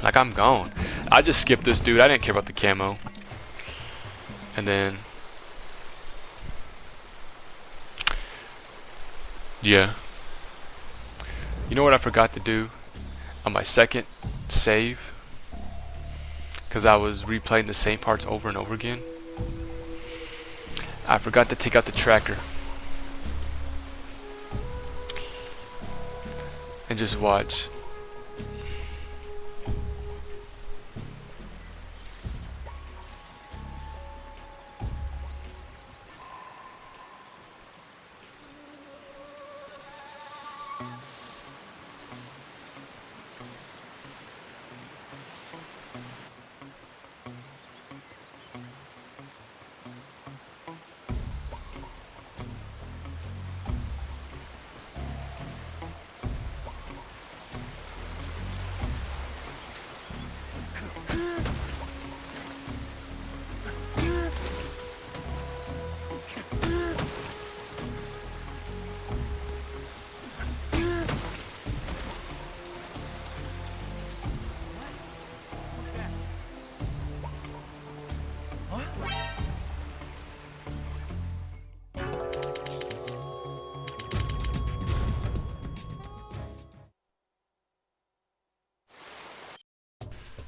Like, I'm gone. I just skipped this dude. I didn't care about the camo. And then, yeah. You know what I forgot to do on my second save? Because I was replaying the same parts over and over again. I forgot to take out the tracker. And just watch.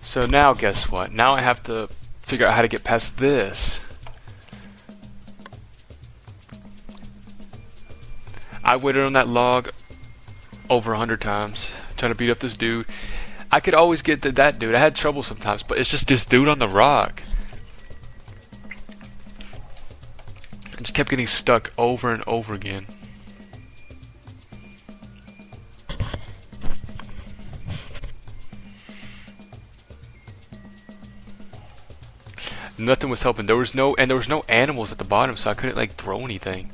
So now guess what? Now I have to figure out how to get past this. I waited on that log over 100 times trying to beat up this dude. I could always get to that dude. I had trouble sometimes, but it's just this dude on the rock. I just kept getting stuck over and over again. Nothing was helping. There was no animals at the bottom, so I couldn't like throw anything.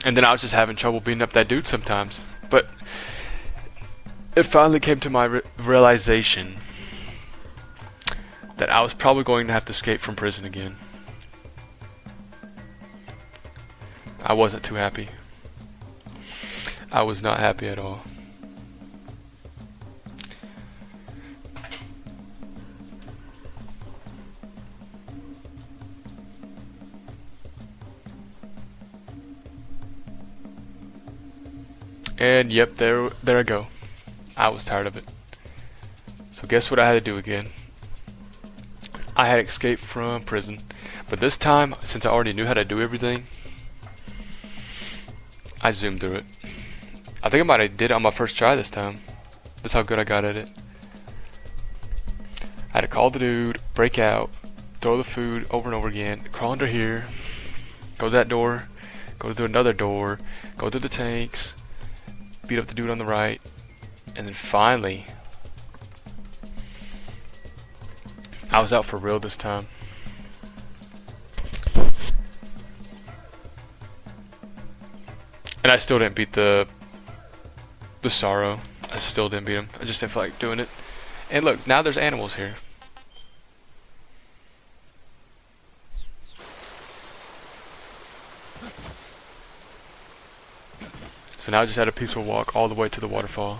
And then I was just having trouble beating up that dude sometimes. But it finally came to my realization that I was probably going to have to escape from prison again. I wasn't too happy. I was not happy at all. And yep, there I go. I was tired of it. So guess what I had to do again? I had escaped from prison. But this time, since I already knew how to do everything, I zoomed through it. I think I might have did it on my first try this time. That's how good I got at it. I had to call the dude, break out, throw the food over and over again, crawl under here, go to that door, go to another door, go to the tanks, beat up the dude on the right, and then finally, I was out for real this time. And I still didn't beat the Sorrow. I still didn't beat him. I just didn't feel like doing it. And look, now there's animals here. So now I just had a peaceful walk all the way to the waterfall.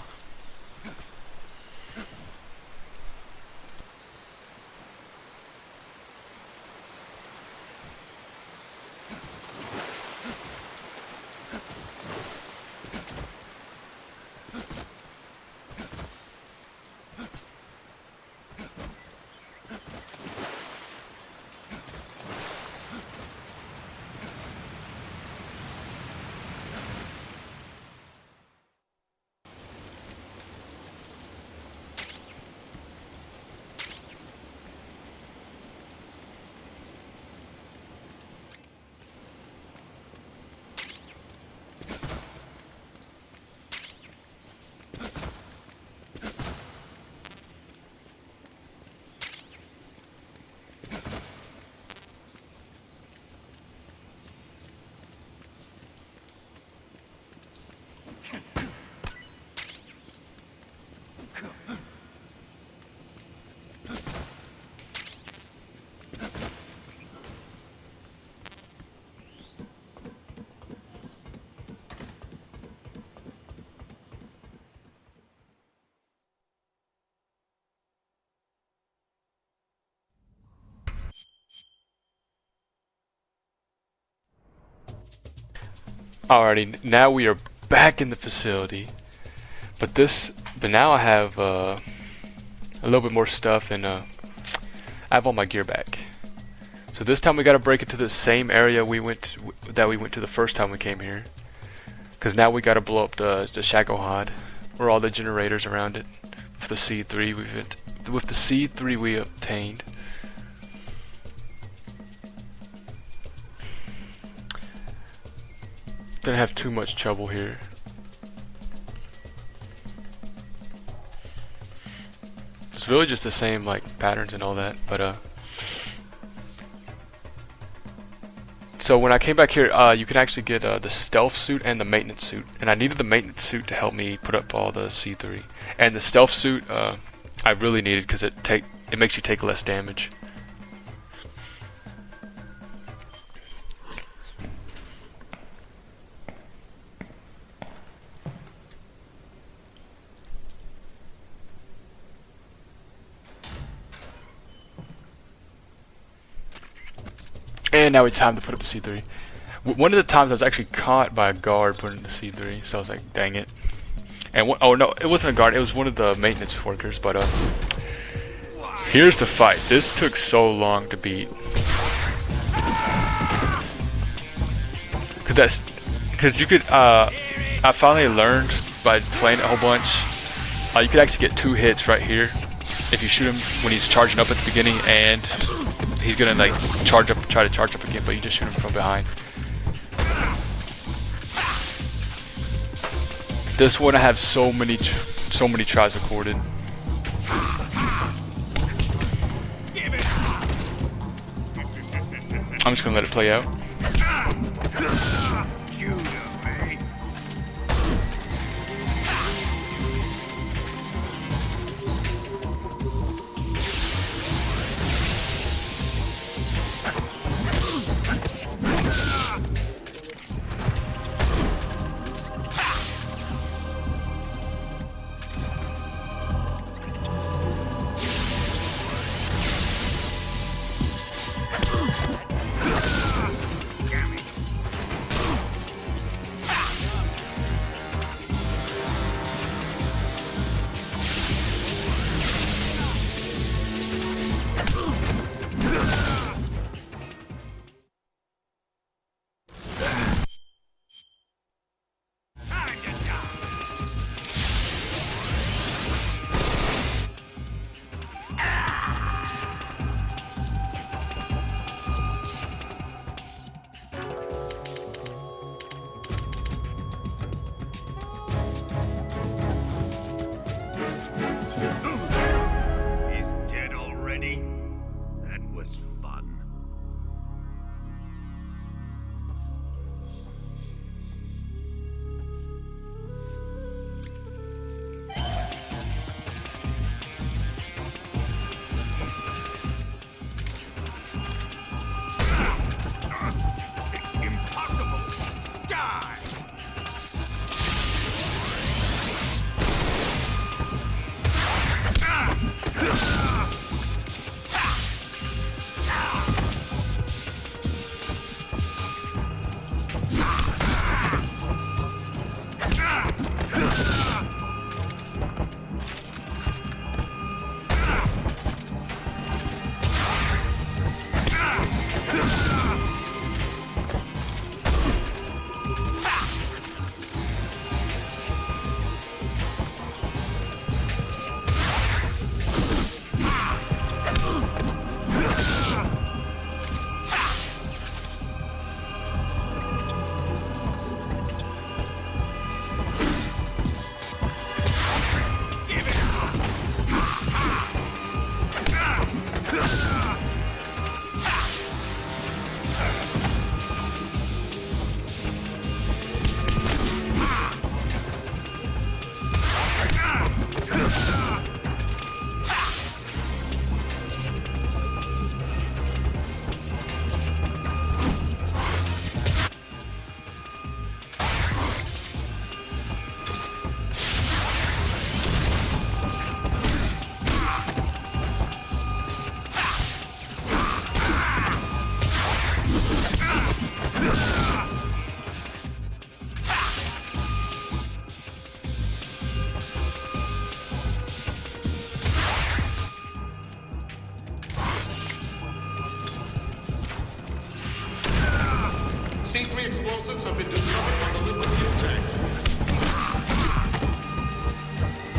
Alrighty, now we are back in the facility. But now I have a little bit more stuff, and I have all my gear back. So this time we gotta break into the same area we went to the first time we came here. Cause now we gotta blow up the Shagohod, or all the generators around it, with the C3 we obtained. Didn't have too much trouble here. It's really just the same like patterns and all that, but so when I came back here, you can actually get the stealth suit and the maintenance suit, and I needed the maintenance suit to help me put up all the C3, and the stealth suit I really needed because it makes you take less damage. And now it's time to put up the C3. One of the times I was actually caught by a guard putting the C3, so I was like, dang it. And oh no, it wasn't a guard, it was one of the maintenance workers, but here's the fight. This took so long to beat. Cause you could, I finally learned by playing it a whole bunch, you could actually get 2 hits right here if you shoot him when he's charging up at the beginning, and he's gonna like try to charge up again, but you just shoot him from behind. This one I have so many tries recorded. I'm just gonna let it play out. He's dead already? That was fun. Impossible! Die! C3 explosives have been discovered on the liquid fuel tanks.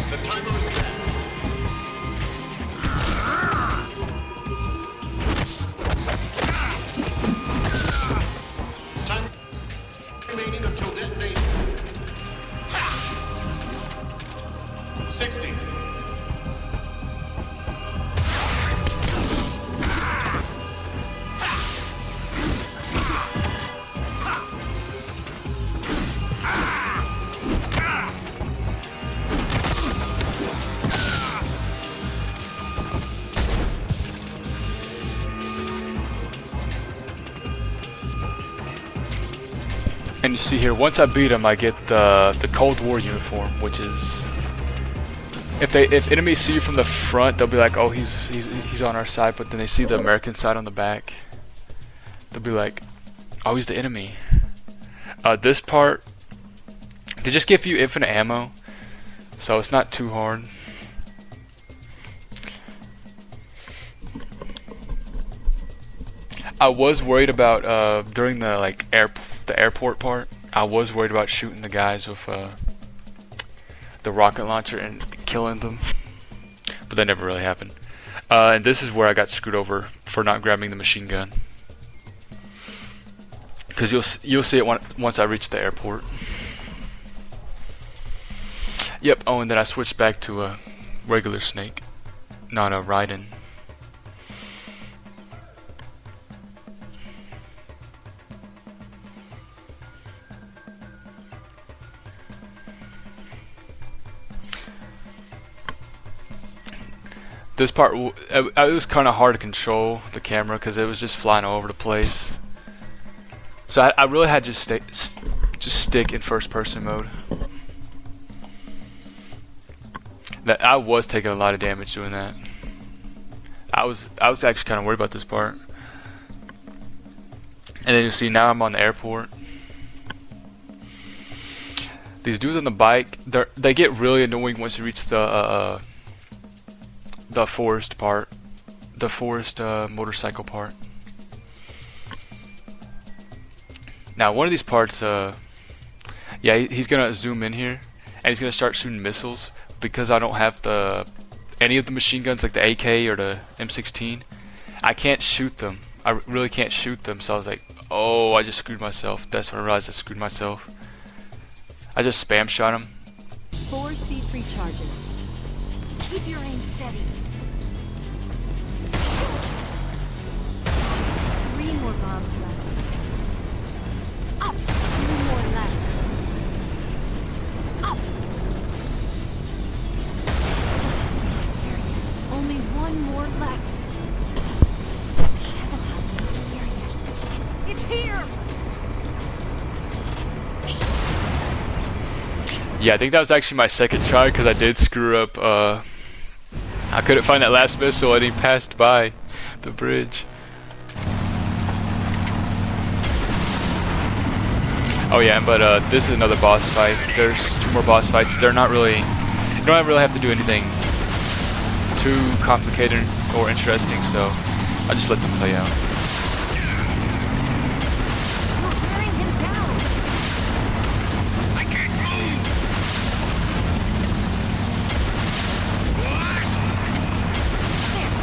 The timer is set. Time remaining until detonation. 60. And you see here, once I beat him, I get the Cold War uniform, which is if enemies see you from the front, they'll be like, oh, he's on our side. But then they see the American side on the back, they'll be like, oh, he's the enemy. This part, they just give you infinite ammo, so it's not too hard. I was worried about during the the airport part. I was worried about shooting the guys with the rocket launcher and killing them, but that never really happened. And this is where I got screwed over for not grabbing the machine gun, because you'll see it once I reach the airport. Yep. Oh, and then I switched back to a regular snake, not a Raiden. This part, it was kind of hard to control the camera because it was just flying all over the place. So I really had to just stick in first person mode. That I was taking a lot of damage doing that. I was actually kind of worried about this part. And then you see now I'm on the airport. These dudes on the bike, they get really annoying once you reach the forest part, the forest motorcycle part. Now one of these parts, yeah, he's gonna zoom in here and he's gonna start shooting missiles. Because I don't have any of the machine guns like the AK or the M16, I can't shoot them. I really can't shoot them. So I was like, oh, I just screwed myself. That's when I realized I screwed myself. I just spam shot him. 4 C3 charges. Keep your aim steady. 3 more bombs left. Up! 3 more left. Up! Only 1 more left. Shadowheart's not here yet. It's here! Yeah, I think that was actually my second try because I did screw up. I couldn't find that last missile and he passed by the bridge. Oh yeah, but this is another boss fight. There's 2 more boss fights. They're not really, you don't really have to do anything too complicated or interesting, so I just let them play out. We're wearing him down. I can't move!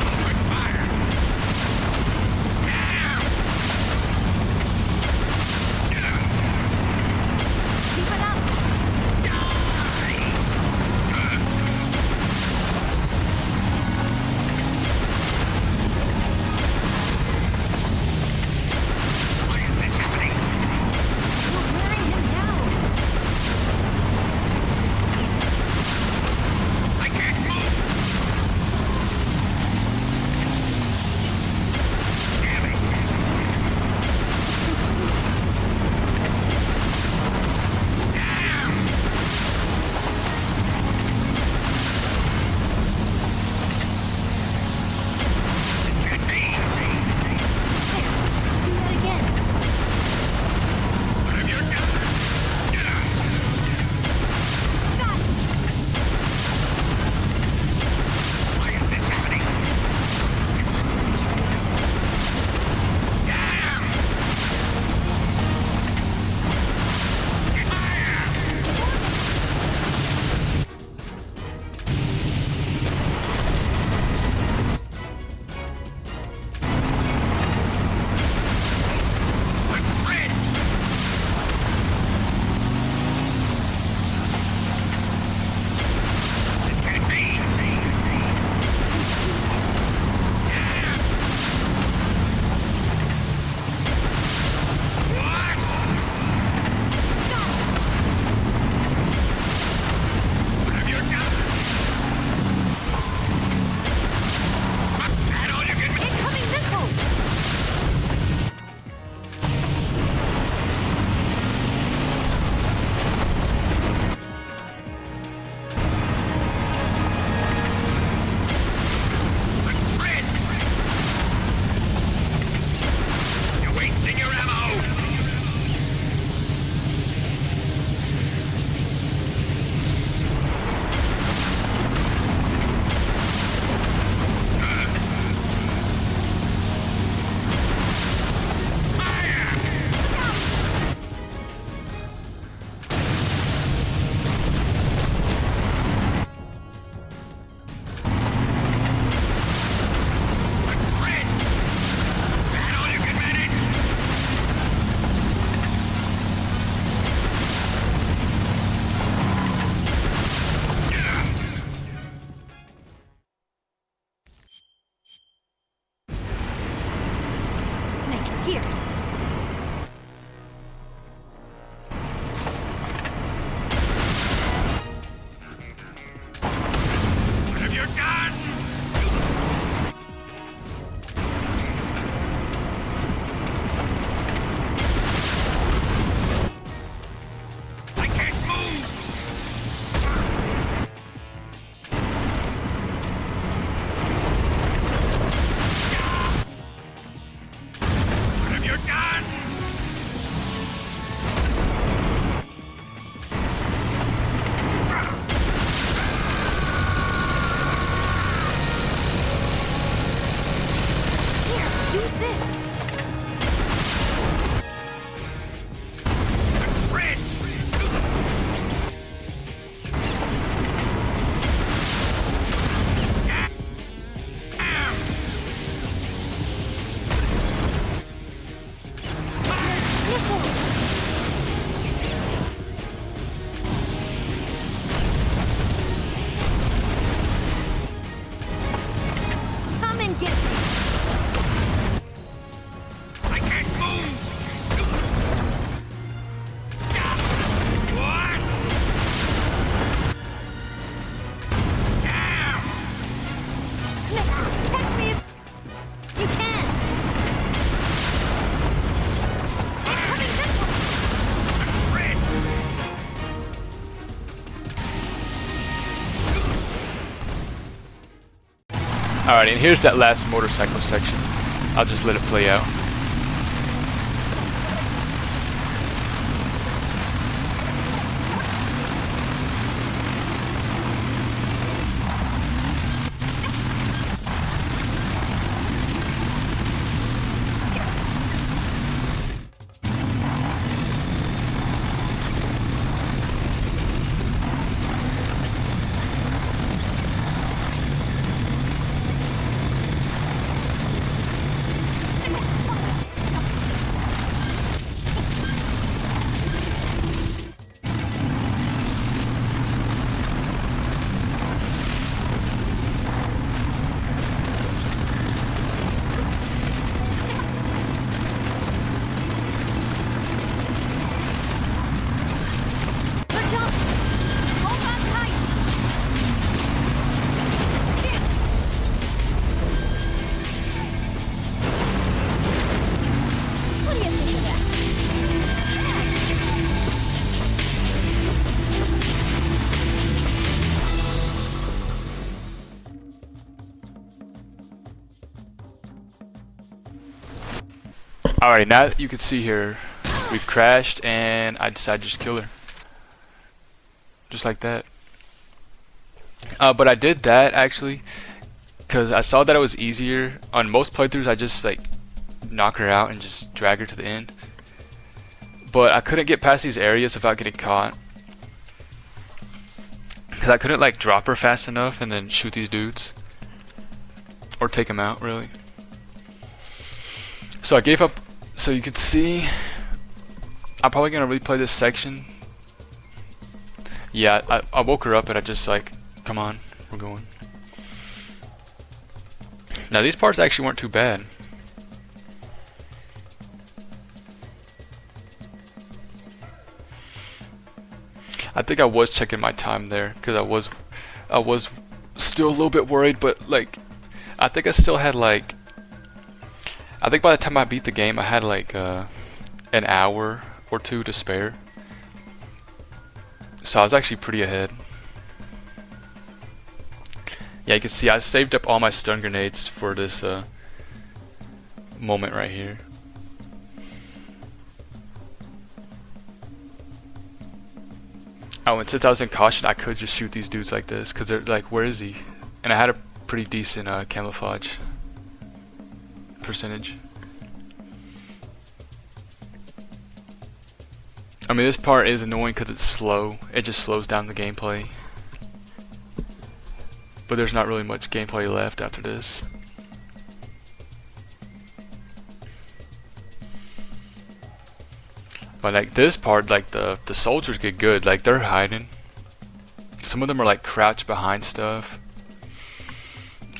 Open fire! Keep it up. Here. What have you done? I can't move! What have you done? Here, use this. Fred! Missiles. Come and get me. I can't move! What? Damn! Smith, catch me if you can. Incoming missile. Fred! Alright, and here's that last motorcycle section. I'll just let it play out. Good job. Hold on tight. What do you think of that? Alright, now you can see here, we crashed and I decided to just kill her. Just like that. But I did that actually because I saw that it was easier. On most playthroughs I just like knock her out and just drag her to the end. But I couldn't get past these areas without getting caught. Because I couldn't like drop her fast enough and then shoot these dudes. Or take them out really. So I gave up. So you can see I'm probably gonna replay this section. Yeah, I woke her up and I just like, come on, we're going. Now these parts actually weren't too bad. I think I was checking my time there because I was still a little bit worried, but like I think I still had like, I think by the time I beat the game I had like an hour or two to spare. So I was actually pretty ahead. Yeah, you can see I saved up all my stun grenades for this moment right here. Oh, and since I was in caution, I could just shoot these dudes like this, because they're like, where is he? And I had a pretty decent camouflage percentage. I mean, this part is annoying because it's slow. It just slows down the gameplay. But there's not really much gameplay left after this. But like this part, like the soldiers get good. Like they're hiding. Some of them are like crouched behind stuff.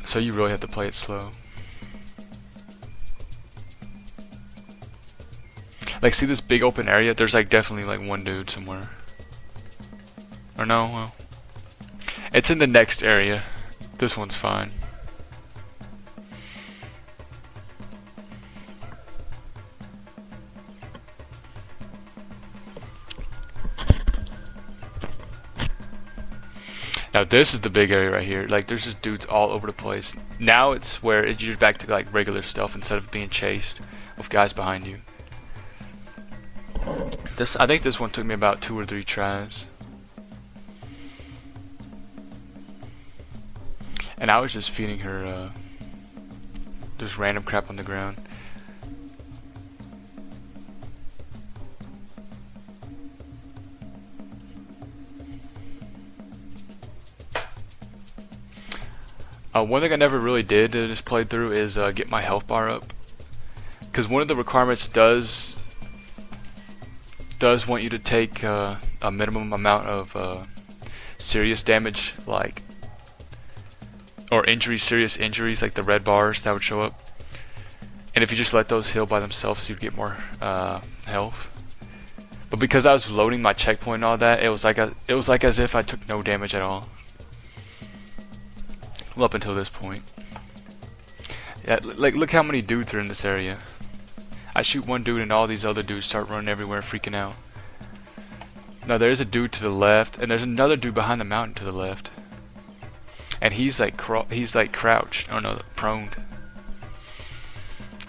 So you really have to play it slow. Like, see this big open area? There's like definitely like one dude somewhere. Or no? Well, it's in the next area. This one's fine. Now this is the big area right here. Like, there's just dudes all over the place. Now it's where you're back to like regular stuff instead of being chased with guys behind you. I think this one took me about 2 or 3 tries. And I was just feeding her just random crap on the ground. One thing I never really did in this playthrough is get my health bar up, because one of the requirements does want you to take a minimum amount of serious damage, like, or injuries, serious injuries, like the red bars that would show up. And if you just let those heal by themselves, you'd get more health. But because I was loading my checkpoint and all that, it was like as if I took no damage at all. Well, up until this point. Yeah, like, look how many dudes are in this area. I shoot one dude and all these other dudes start running everywhere, freaking out. Now there's a dude to the left, and there's another dude behind the mountain to the left. And he's like crouched. Oh no, prone.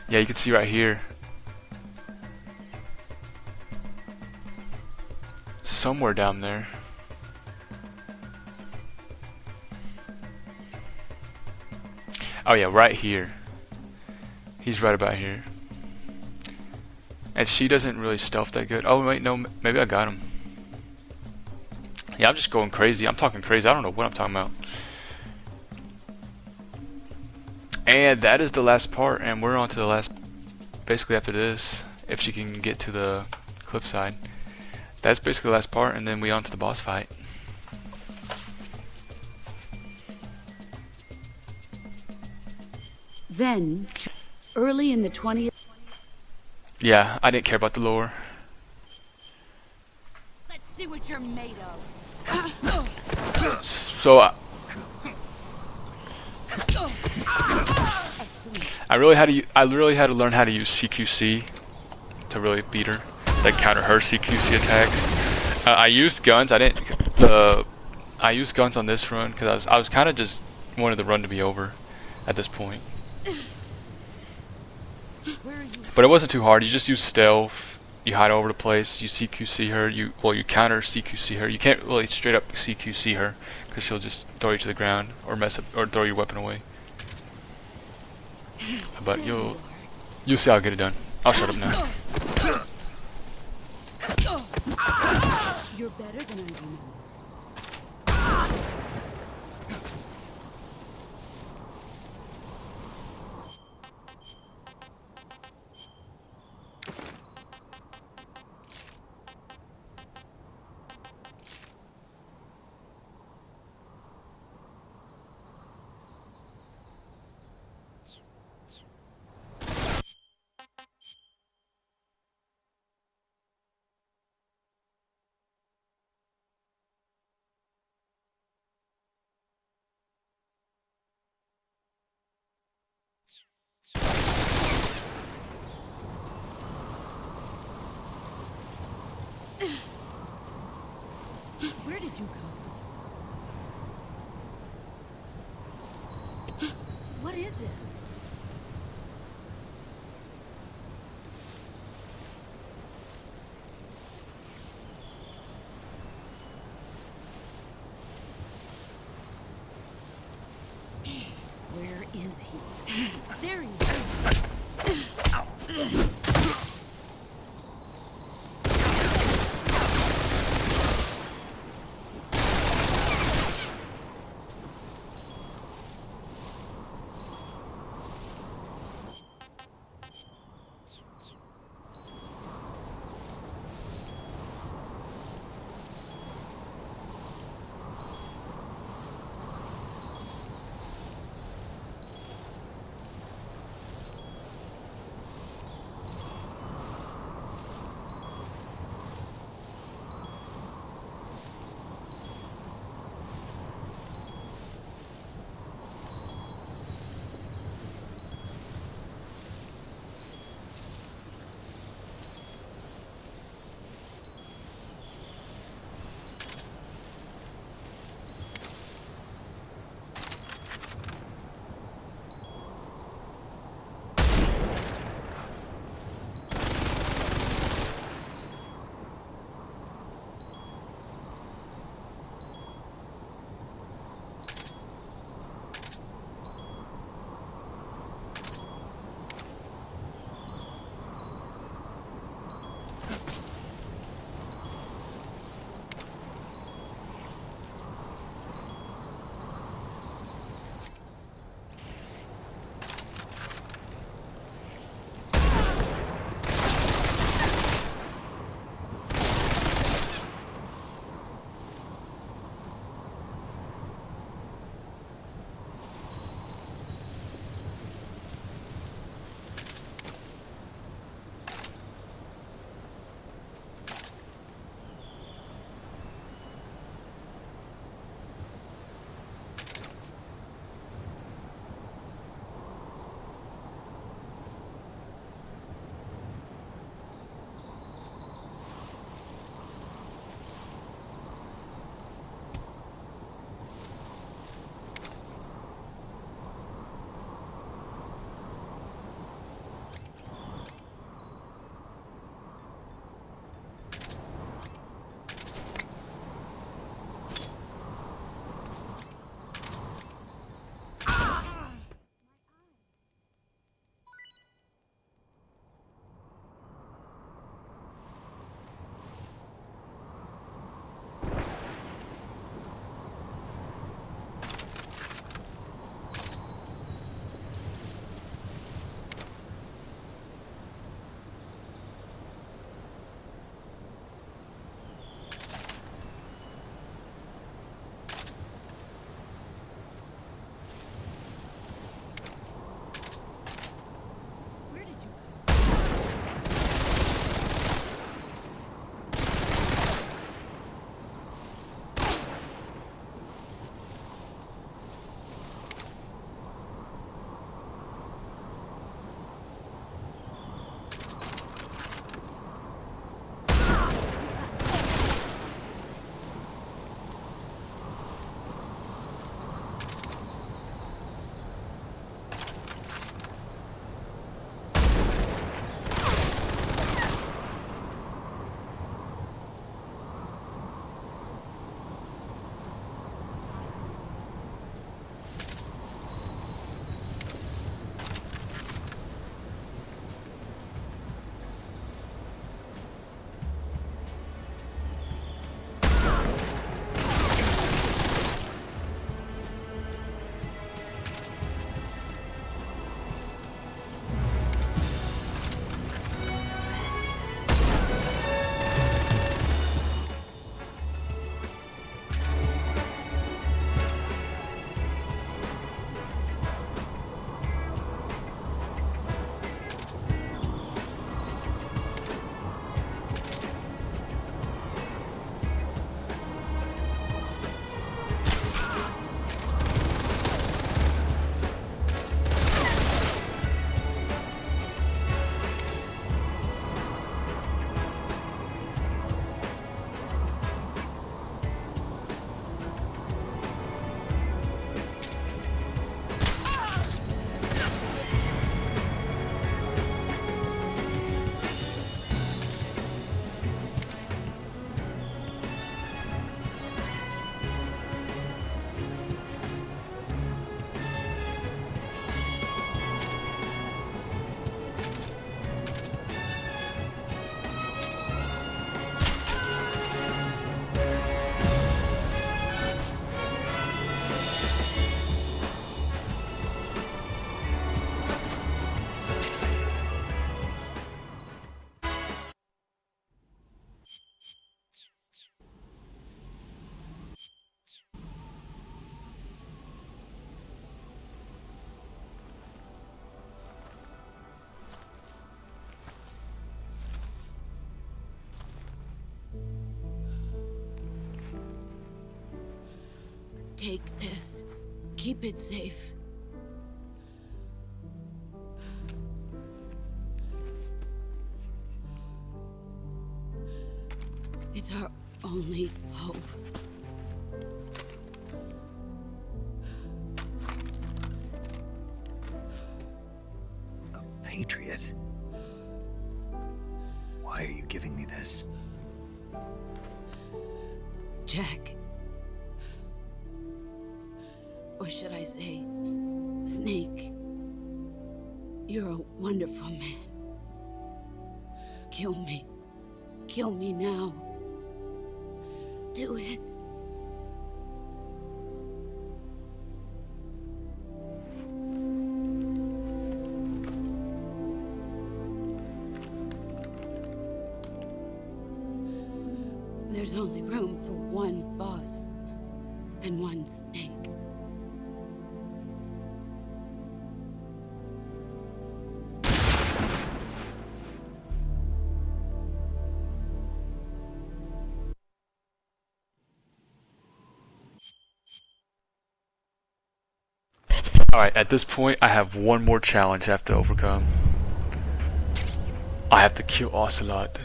Yeah, you can see right here. Somewhere down there. Oh yeah, right here. He's right about here. And she doesn't really stealth that good. Oh wait, no, maybe I got him. Yeah, I'm just going crazy. I'm talking crazy. I don't know what I'm talking about. And that is the last part, and we're on to the last, basically after this, if she can get to the cliffside. That's basically the last part, and then we on to the boss fight. Then, early in the 20th... Yeah, I didn't care about the lore. Let's see what you're made of. So, I really had to learn how to use CQC to really beat her, like counter her CQC attacks. I used guns. I used guns on this run because I was kind of just wanted the run to be over at this point. But it wasn't too hard. You just use stealth. You hide all over the place. You CQC her. You counter CQC her. You can't really straight up CQC her because she'll just throw you to the ground or mess up or throw your weapon away. But you'll see how I get it done. I'll shut up now. You're better than I remember. Where did you go? What is this? Where is he? There he is. take this. Keep it safe. It's our only hope. A patriot? Why are you giving me this? Jack. Or should I say, Snake. You're a wonderful man. Kill me. Kill me now. Do it. There's only room for one boss and one snake. Alright, at this point, I have one more challenge I have to overcome. I have to kill Ocelot.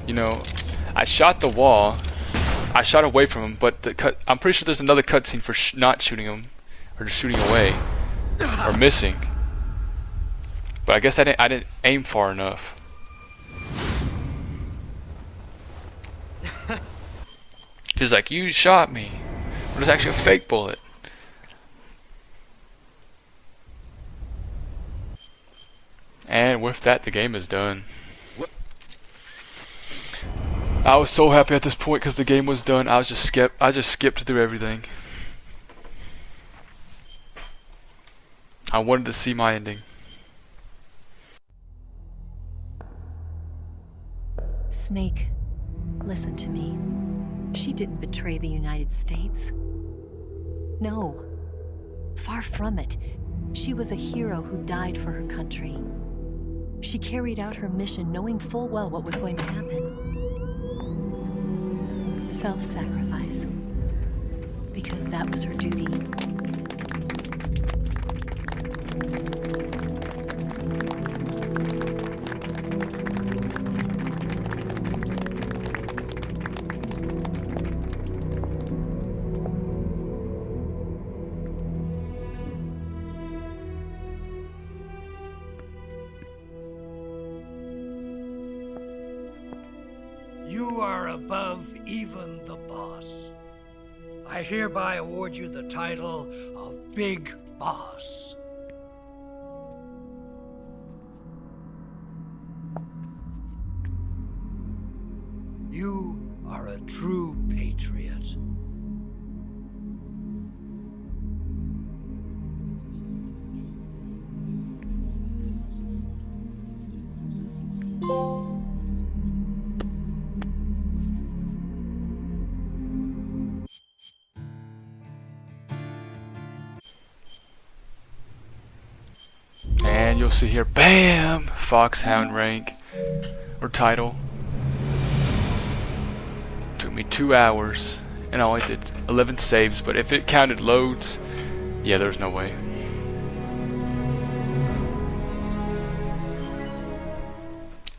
You know, I shot the wall. I shot away from him, but I'm pretty sure there's another cutscene for not shooting him, or just shooting away, or missing. But I guess I didn't aim far enough. He's like, you shot me. But it's actually a fake bullet. And with that, the game is done. I was so happy at this point because the game was done. I just skipped through everything. I wanted to see my ending. Snake, listen to me. She didn't betray the United States. No. Far from it. She was a hero who died for her country. She carried out her mission knowing full well what was going to happen. Self-sacrifice. Because that was her duty. You are above even the boss. I hereby award you the title of Big Boss. You are a true patriot. And you'll see here, bam! Foxhound rank, or title. Took me 2 hours, and I only did 11 saves, but if it counted loads, yeah, there's no way.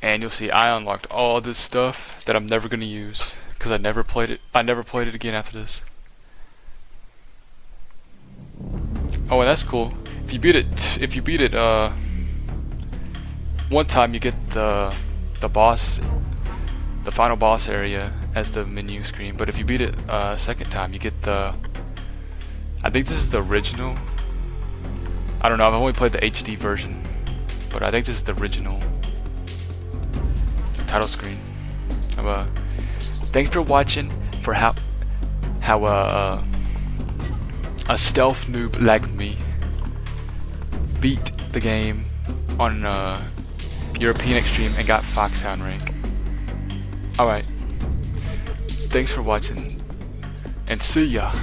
And you'll see I unlocked all this stuff that I'm never gonna use, because I never played it again after this. Oh, and that's cool. If you beat it one time, you get the boss, the final boss area as the menu screen. But if you beat it second time, you get the, I think this is the original. I don't know, I've only played the HD version, but I think this is the original title screen. Thanks for watching. For how a stealth noob like me beat the game on European Extreme and got Foxhound rank. Alright, thanks for watching, and see ya.